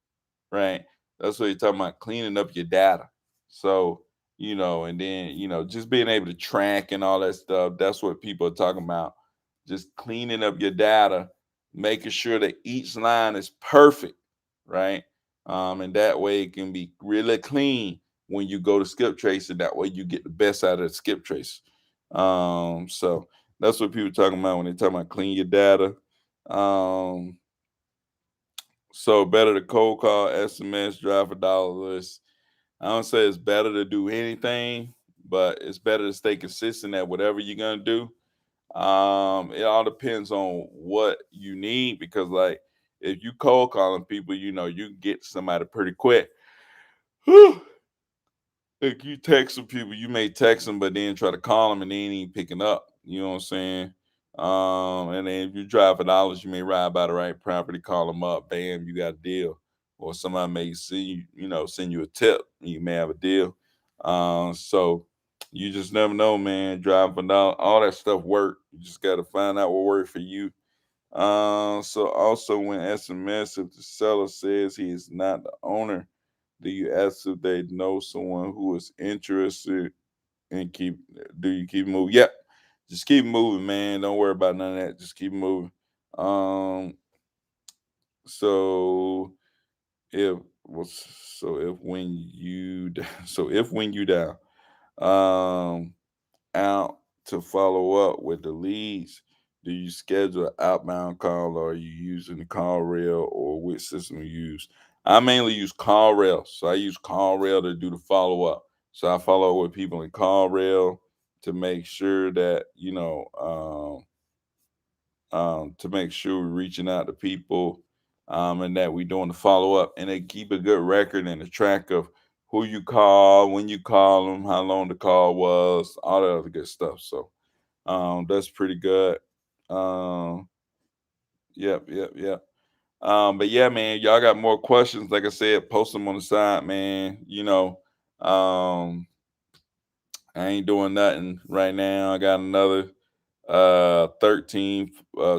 right? That's what you're talking about, cleaning up your data. So, and then, just being able to track and all that stuff. That's what people are talking about. Just cleaning up your data, making sure that each line is perfect, right? And that way it can be really clean when you go to skip trace, and that way you get the best out of the skip trace. So that's what people are talking about when they talk about clean your data. Um, so better to cold call, SMS, drive for dollar list. I don't say it's better to do anything, but it's better to stay consistent at whatever you're gonna do. It all depends on what you need because, like, if you cold calling people, you can get somebody pretty quick. Like you text some people, you may text them, but then try to call them and they ain't even picking up. You know what I'm saying? And then if you drive for dollars, you may ride by the right property, call them up, bam, you got a deal. Or somebody may see you, send you a tip, and you may have a deal. So you just never know, man. Driving for dollars, all that stuff work. You just got to find out what works for you. So also when SMS, if the seller says he is not the owner, do you ask if they know someone who is interested and do you keep moving? Yep. Just keep moving, man. Don't worry about none of that. Just keep moving. Um, so if so if when you so if when you down, um out to follow up with the leads, do you schedule an outbound call or are you using the call rail or which system you use? I mainly use call rail. So I use call rail to do the follow up. So I follow up with people in call rail to make sure that, to make sure we're reaching out to people, and that we're doing the follow up, and they keep a good record and a track of who you call, when you call them, how long the call was, all that other good stuff. So that's pretty good. Um, yep. But yeah, man, y'all got more questions? Like I said, post them on the side, man. Um, I ain't doing nothing right now. I got another 13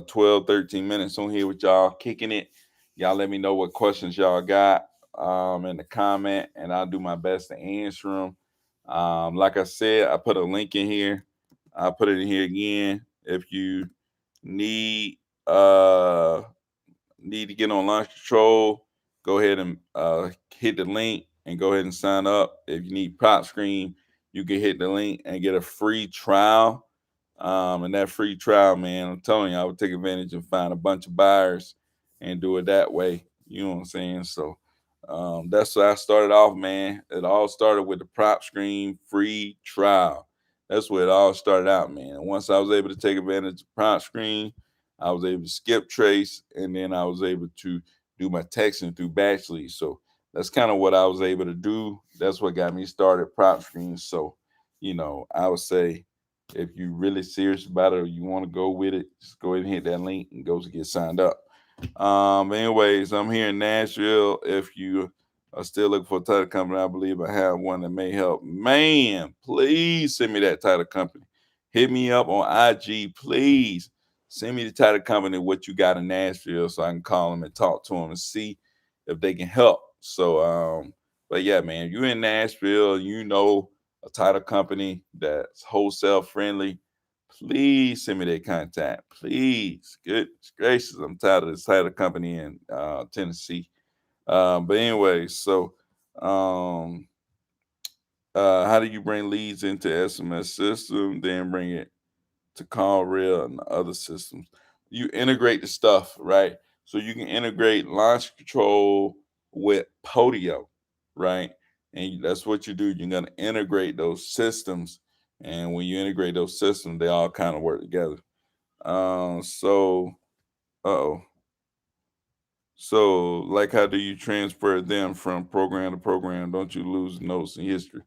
12 13 minutes on here with y'all kicking it. Y'all let me know what questions y'all got in the comment, and I'll do my best to answer them. Like I said, I put a link in here. I'll put it in here again. If you need uh need to get on launch control, go ahead and hit the link and go ahead and sign up. If you need prop screen, you can hit the link and get a free trial. And that free trial, man, I'm telling you, I would take advantage and find a bunch of buyers and do it that way. You know what I'm saying? So that's why I started off, man. It all started with the prop screen free trial. That's where it all started out, man. And once I was able to take advantage of prop screen, I was able to skip trace, and then I was able to do my texting through batch leads. So that's kind of what I was able to do. That's what got me started prop screen. So, I would say if you're really serious about it or you want to go with it, just go ahead and hit that link and go to get signed up. Anyways, I'm here in Nashville. If you are still looking for a title company, I believe I have one that may help. Man, please send me that title company. Hit me up on IG, please. Send me the title company, what you got in Nashville, so I can call them and talk to them and see if they can help. So, but yeah, man, if you're in Nashville, a title company that's wholesale friendly, please send me their contact. Please. Goodness gracious. I'm tired of this title company in Tennessee. But anyway, so um how do you bring leads into SMS system, then bring it to call rail and other systems? You integrate the stuff, right? So you can integrate launch control with Podio, right? And that's what you do. You're gonna integrate those systems, and when you integrate those systems, they all kind of work together. So, uh oh. So, like, how do you transfer them from program to program? Don't you lose notes and history?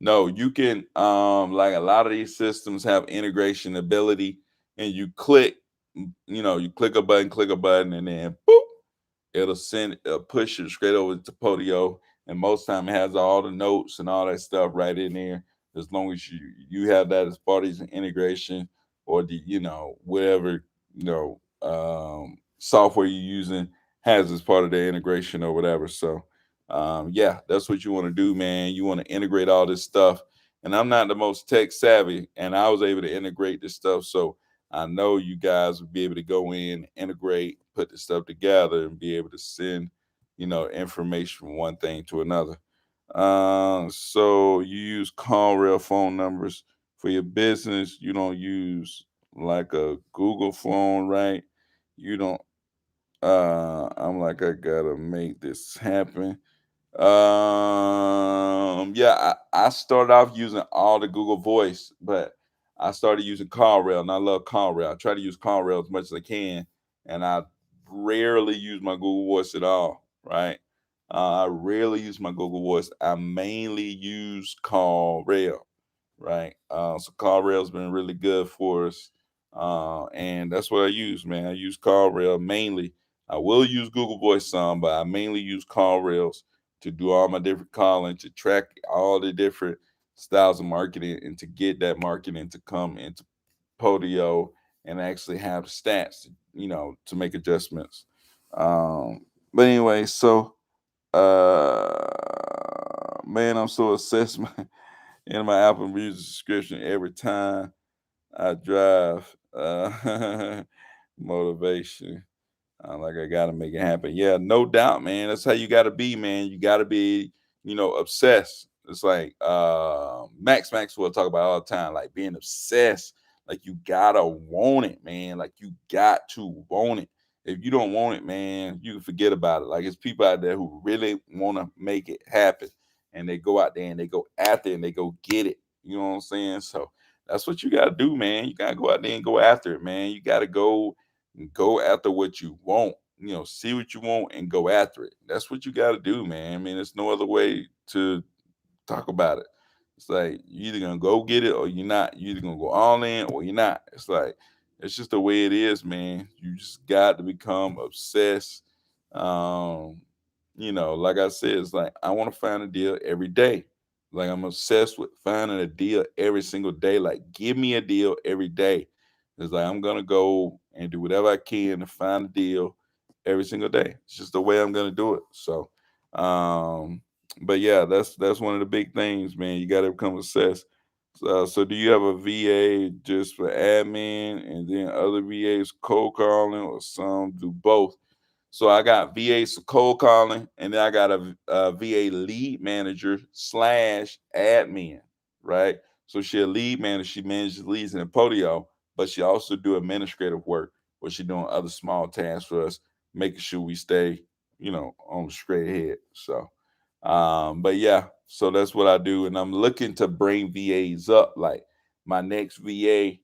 No, you can. Like a lot of these systems have integration ability, and you click, you click a button, and then boop, it'll send push it straight over to Podio, and most time it has all the notes and all that stuff right in there. As long as you have that as part of the integration, or the whatever software you're using has as part of the integration or whatever. So yeah, that's what you want to do, man. You want to integrate all this stuff. And I'm not the most tech savvy, and I was able to integrate this stuff. So I know you guys will be able to go in, integrate, put the stuff together, and be able to send, information from one thing to another. So you use call rail phone numbers for your business. You don't use like a Google phone, right? You don't. I'm like, I gotta make this happen. Yeah, I started off using all the Google Voice, but I started using CallRail, and I love CallRail. I try to use CallRail as much as I can, and I rarely use my Google Voice at all. Right? I rarely use my Google Voice. I mainly use CallRail. Right? So CallRail's been really good for us, and that's what I use, man. I use CallRail mainly. I will use Google Voice some, but I mainly use CallRails to do all my different calling, to track all the different styles of marketing, and to get that marketing to come into Podio and actually have stats, to make adjustments. But anyway, so man, I'm so obsessed in my Apple Music subscription every time I drive. Motivation. Like I gotta make it happen. Yeah, no doubt, man. That's how you gotta be, man. You gotta be, obsessed. It's like Max Maxwell talk about all the time, like being obsessed. Like you gotta want it, man. Like you got to want it. If you don't want it, man, you can forget about it. Like it's people out there who really want to make it happen, and they go out there and they go after it and they go get it. You know what I'm saying? So that's what you gotta do, man. You gotta go out there and go after it, man. You gotta go after what you want. See what you want and go after it. That's what you got to do, man. I mean, there's no other way to talk about it. It's like you either gonna go get it or you're not. You either gonna go all in or you're not. It's like it's just the way it is, man. You just got to become obsessed. Um, like I said, it's like I want to find a deal every day. Like I'm obsessed with finding a deal every single day. Like give me a deal every day. It's like I'm gonna go and do whatever I can to find a deal every single day. It's just the way I'm gonna do it. So um but yeah, that's one of the big things, man. You got to become obsessed. So do you have a VA just for admin and then other VAs cold calling, or some do both? So I got VAs for cold calling, and then I got a VA lead manager slash admin, right? So she a lead manager, she manages leads in the Podio, but she also do administrative work where she doing other small tasks for us, making sure we stay, on the straight head. So but yeah, so that's what I do, and I'm looking to bring VAs up. Like my next VA,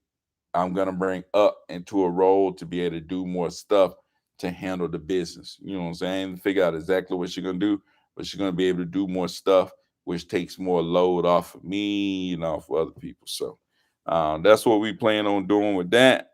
I'm gonna bring up into a role to be able to do more stuff to handle the business. You know what I'm saying? Figure out exactly what she's gonna do, but she's gonna be able to do more stuff, which takes more load off of me and off of other people. So that's what we plan on doing with that.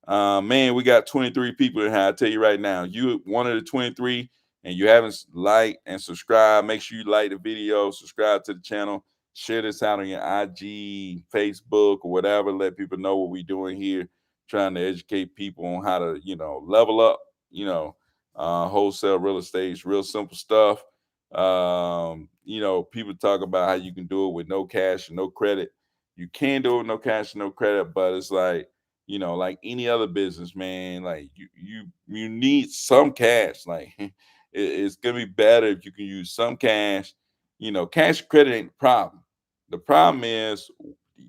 Man, we got 23 people in here. I tell you right now, you one of the 23 and you haven't liked and subscribed, make sure you like the video, subscribe to the channel, share this out on your IG, Facebook, or whatever. Let people know what we're doing here, trying to educate people on how to, level up, wholesale real estate. It's real simple stuff. People talk about how you can do it with no cash and no credit. You can do it with no cash and no credit, but it's like any other business, man. Like you need some cash. Like it's gonna be better if you can use some cash. Cash credit ain't the problem. The problem is,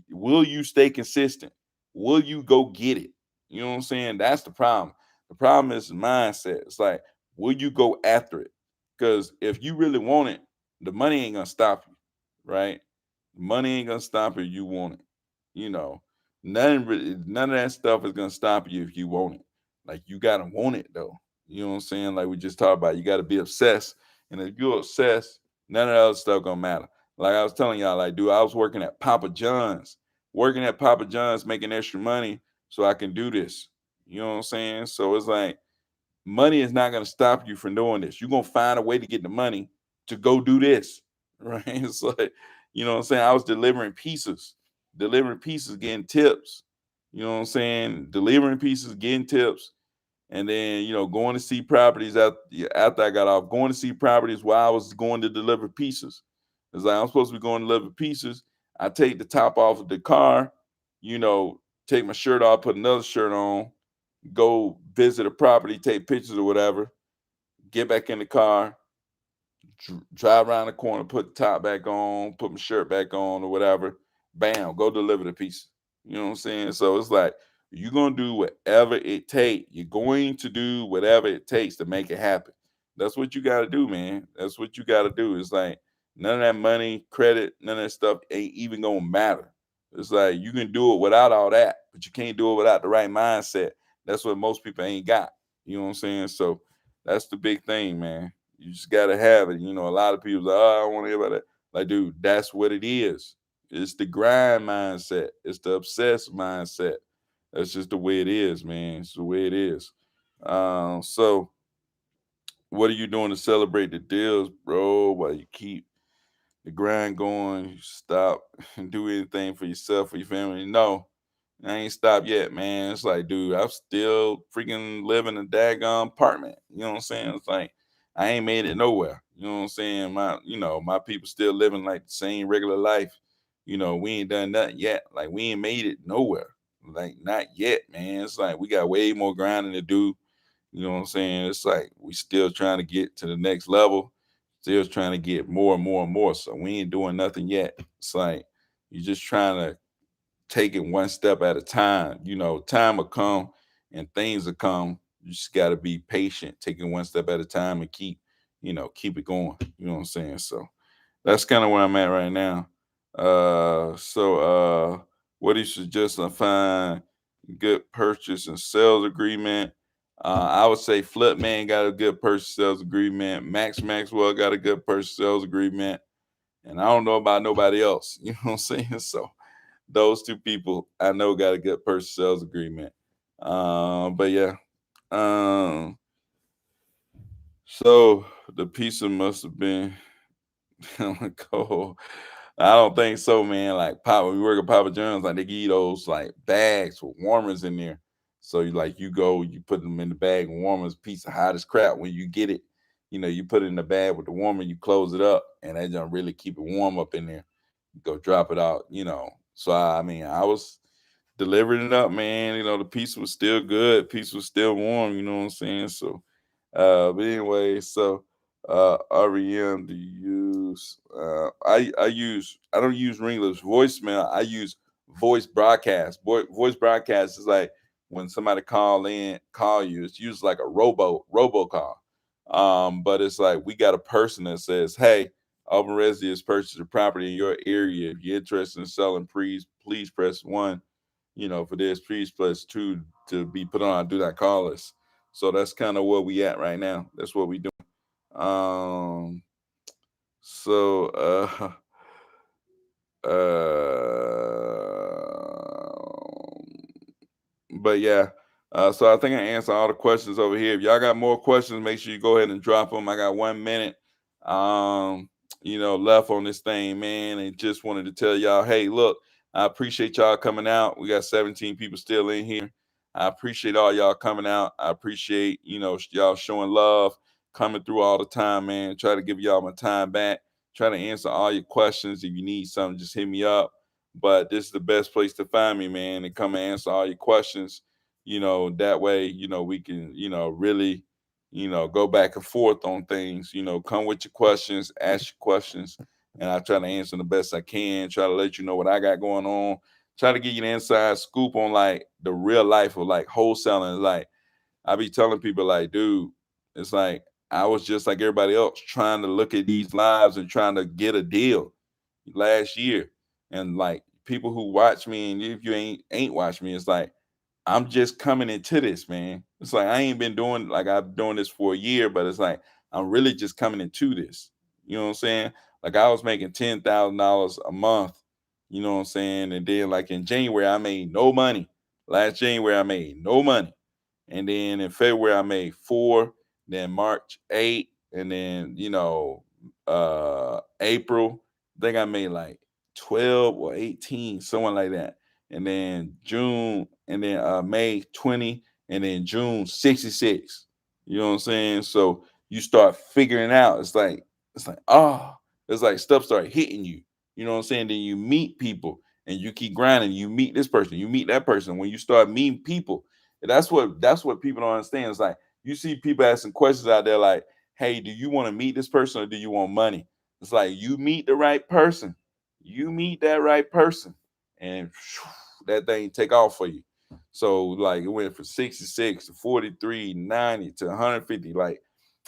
will you stay consistent? Will you go get it? You know what I'm saying? That's the problem. The problem is mindset. It's like, will you go after it? Because if you really want it, the money ain't gonna stop you, right? Money ain't gonna stop you. You want it. You know, none of that stuff is gonna stop you if you want it. Like you gotta want it though. You know what I'm saying? Like we just talked about, you got to be obsessed. And if you're obsessed, none of that other stuff gonna matter. Like I was telling y'all, like, dude, I was working at Papa John's, making extra money so I can do this. You know what I'm saying? So it's like money is not gonna stop you from doing this. You're gonna find a way to get the money to go do this. Right. It's like, you know what I'm saying? I was delivering pieces, getting tips. You know what I'm saying? Delivering pieces, getting tips, and then going to see properties after I got off, going to see properties while I was going to deliver pieces. It's like I'm supposed to be going to deliver pieces. I take the top off of the car, you know, take my shirt off, put another shirt on, go visit a property, take pictures or whatever, get back in the car, drive around the corner, put the top back on, put my shirt back on or whatever. Bam, go deliver the piece. You know what I'm saying? So it's like you're gonna do whatever it takes. You're going to do whatever it takes to make it happen. That's what you got to do, man. That's what you got to do. It's like none of that money, credit, none of that stuff ain't even gonna matter. It's like you can do it without all that, but you can't do it without the right mindset. That's what most people ain't got. You know what I'm saying? So that's the big thing, man. You just gotta have it. A lot of people say, "Oh, I don't want to hear about that." Like, dude, that's what it is. It's the grind mindset. It's the obsessed mindset. That's just the way it is, man. It's the way it is. So what are you doing to celebrate the deals, bro? While you keep the grind going, you stop and do anything for yourself, for your family? No, I ain't stopped yet, man. It's like, dude, I'm still freaking living in a daggone apartment. You know what I'm saying? It's like I ain't made it nowhere. You know what I'm saying? My people still living like the same regular life. We ain't done nothing yet. Like we ain't made it nowhere. Like not yet, man. It's like we got way more grinding to do. You know what I'm saying? It's like we still trying to get to the next level, still trying to get more and more and more. So we ain't doing nothing yet. It's like you're just trying to take it one step at a time. Time will come and things will come. You just got to be patient, taking one step at a time and keep it going. You know what I'm saying? So that's kind of where I'm at right now. What do you suggest I find good purchase and sales agreement? I would say Flipman got a good purchase sales agreement. Max Maxwell got a good purchase sales agreement. And I don't know about nobody else. You know what I'm saying? So those two people I know got a good purchase sales agreement. But yeah. Um, so the pizza must have been cold. I don't think so, man. Like Papa, we work at Papa John's, like they give you those like bags with warmers in there. So you go, you put them in the bag, and warmers, pizza hot as crap. When you get it, you put it in the bag with the warmer, you close it up, and they don't really keep it warm up in there. Go drop it out. So I was delivering it up, man. The pizza was still good. Pizza was still warm, you know what I'm saying? So but anyway, so REM do you use I don't use ringless voicemail. I use voice broadcast. Voice broadcast is like when somebody call you, it's usually like a robocall. But it's like we got a person that says, "Hey, Auburn Resi has purchased a property in your area. If you're interested in selling, please press one. For this, please press two to be put on our do not call us." So that's kind of where we at right now. That's what we doing. Um, so but yeah, so I think I answered all the questions over here. If y'all got more questions, make sure you go ahead and drop them. I got 1 minute, um, left on this thing, man, and just wanted to tell y'all, hey, look, I appreciate y'all coming out. We got 17 people still in here. I appreciate all y'all coming out. I appreciate y'all showing love, coming through all the time, man. Try to give y'all my time back. Try to answer all your questions. If you need something, just hit me up. But this is the best place to find me, man, and come and answer all your questions. That way, we can, really, go back and forth on things. Come with your questions, ask your questions, and I try to answer the best I can. Try to let you know what I got going on. Try to give you the inside scoop on like the real life of like wholesaling. Like I be telling people, like, dude, it's like I was just like everybody else trying to look at these lives and trying to get a deal last year. And like people who watch me, and if you ain't watched me, it's like I'm just coming into this, man. It's like I ain't been doing like I've been doing this for a year, but it's like I'm really just coming into this. You know what I'm saying? Like I was making $10,000 a month. You know what I'm saying? And then like in January, I made no money. Last January, I made no money. And then in February, I made four. Then March 8, and then April, I think I made like 12 or 18, someone like that. And then June, and then May 20, and then June 66. You know what I'm saying? So you start figuring out. It's like stuff start hitting you. You know what I'm saying? Then you meet people and you keep grinding. You meet this person, you meet that person. When you start meeting people, that's what people don't understand. It's like you see people asking questions out there like, hey, do you want to meet this person or do you want money? It's like you meet the right person. You meet that right person, and that thing take off for you. So like it went from 66 to 43, 90 to 150, like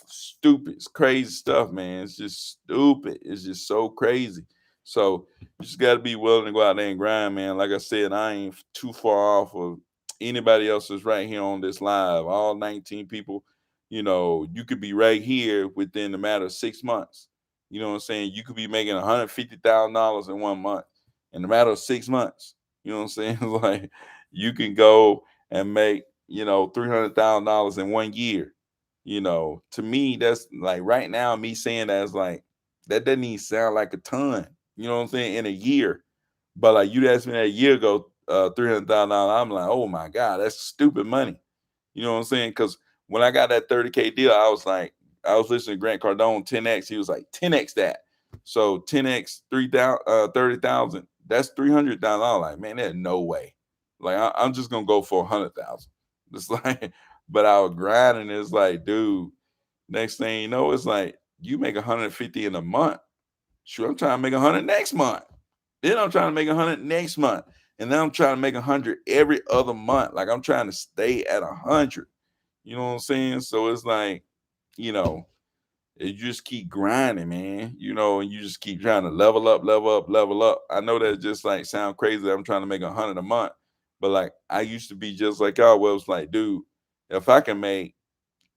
stupid, it's crazy stuff, man. It's just stupid. It's just so crazy. So you just got to be willing to go out there and grind, man. Like I said, I ain't too far off of anybody else that's right here on this live. All 19 people, you could be right here within a matter of 6 months. You know what I'm saying? You could be making $150,000 in 1 month in a matter of 6 months. You know what I'm saying? Like you can go and make, $300,000 in 1 year. To me, that's like right now, me saying that is like that doesn't even sound like a ton. You know what I'm saying? In a year. But like you asked me that a year ago, $300,000, I'm like, oh my God, that's stupid money. You know what I'm saying? Because when I got that 30K deal, I was listening to Grant Cardone 10X. He was like 10X that. So 10X 30,000, that's $300,000. Like, man, there's no way. Like I'm just gonna go for 100,000. It's like, but I was grinding. It's like, dude, next thing you know, it's like you make 150 in a month. Sure, I'm trying to make 100 next month. Then I'm trying to make 100 next month. And then I'm trying to make 100 every other month. Like I'm trying to stay at 100. You know what I'm saying? So it's like, you know, you just keep grinding, man. And you just keep trying to level up, level up, level up. I know that just like sound crazy that I'm trying to make 100 a month, but like I used to be just like y'all. Well, it's like, dude, if I can make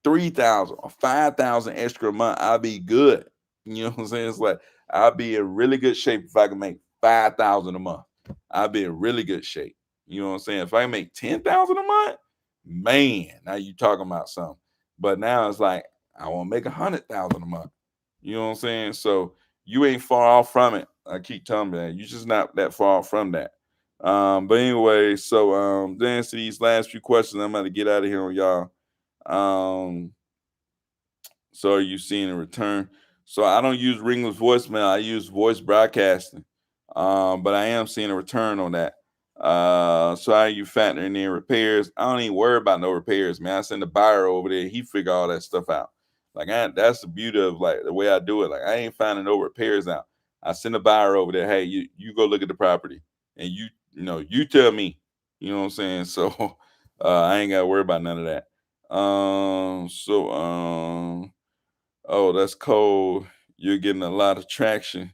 3,000 or 5,000 extra a month, I'll be good. You know what I'm saying? It's like I'll be in really good shape if I can make 5,000 a month. I'll be in really good shape. You know what I'm saying? If I can make 10,000 a month, man, now you talking about something. But now it's like I want to make 100,000 a month. You know what I'm saying? So you ain't far off from it. I keep telling you that. You're just not that far off from that. But anyway, so to answer these last few questions, I'm about to get out of here on y'all. Um, so are you seeing a return? So I don't use ringless voicemail. I use voice broadcasting. But I am seeing a return on that. So how are you factoring in repairs? I don't even worry about no repairs, man. I send the buyer over there. He figure all that stuff out. Like that's the beauty of like the way I do it. Like I ain't finding no repairs out. I send a buyer over there. Hey, you go look at the property, and you tell me. You know what I'm saying? So I ain't got to worry about none of that. Oh, that's cold. You're getting a lot of traction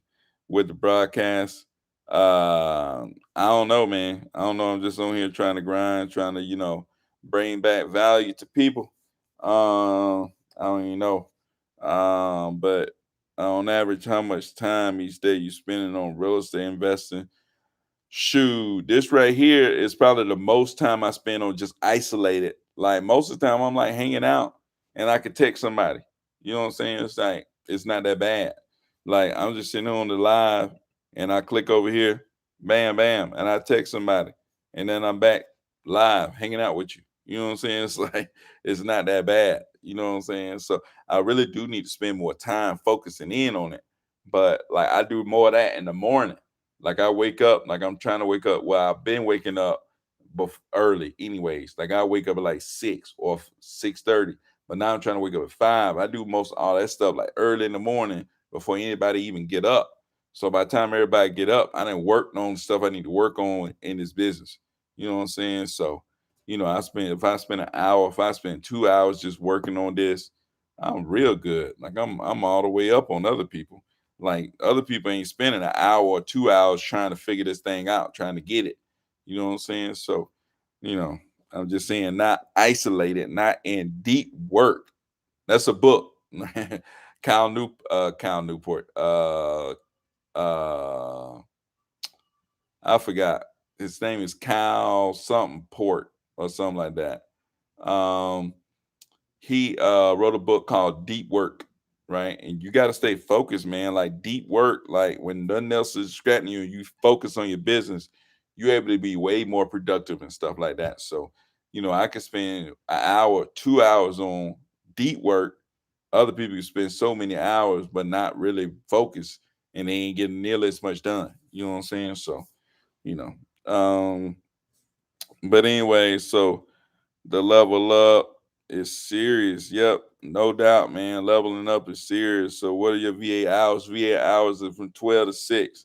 with the broadcast. I don't know, man. I don't know. I'm just on here trying to grind, trying to, bring back value to people. I don't even know. But on average, how much time each day you spending on real estate investing? Shoot, this right here is probably the most time I spend on just isolated. Like most of the time, I'm like hanging out and I could text somebody. You know what I'm saying? It's like it's not that bad. Like I'm just sitting on the live and I click over here, bam, bam, and I text somebody, and then I'm back live hanging out with you. You know what I'm saying? It's like it's not that bad. You know what I'm saying? So I really do need to spend more time focusing in on it. But like I do more of that in the morning. Like I wake up, like I'm trying to wake up. Well, I've been waking up early, anyways. Like I wake up at like 6 or 6:30, but now I'm trying to wake up at 5. I do most of all that stuff like early in the morning before anybody even get up. So by the time everybody get up, I didn't work on stuff I need to work on in this business. You know what I'm saying? So, if I spend an hour, if I spend 2 hours just working on this, I'm real good. Like I'm all the way up on other people. Like other people ain't spending an hour or 2 hours trying to figure this thing out, trying to get it. You know what I'm saying? So, you know, I'm just saying, not isolated, not in deep work. That's a book. Cal Newport. Uh, I forgot. His name is Cal something Port or something like that. Um, he wrote a book called Deep Work, right? And you got to stay focused, man. Like deep work, like when nothing else is distracting you, and you focus on your business, you're able to be way more productive and stuff like that. So, I could spend an hour, 2 hours on deep work. Other people can spend so many hours, but not really focus, and they ain't getting nearly as much done. You know what I'm saying? So, you know, um, but anyway, so the level up is serious. Yep, no doubt, man. Leveling up is serious. So, what are your VA hours? VA hours are from 12 to 6.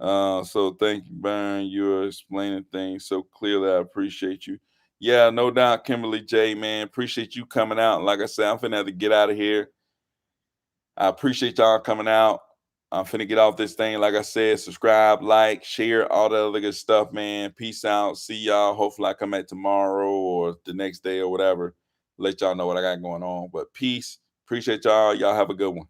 So thank you, Byron. You're explaining things so clearly. I appreciate you. Yeah, no doubt, Kimberly J, man. Appreciate you coming out. Like I said, I'm finna have to get out of here. I appreciate y'all coming out. I'm finna get off this thing. Like I said, subscribe, like, share, all that other good stuff, man. Peace out. See y'all. Hopefully, I come back tomorrow or the next day or whatever. Let y'all know what I got going on. But peace. Appreciate y'all. Y'all have a good one.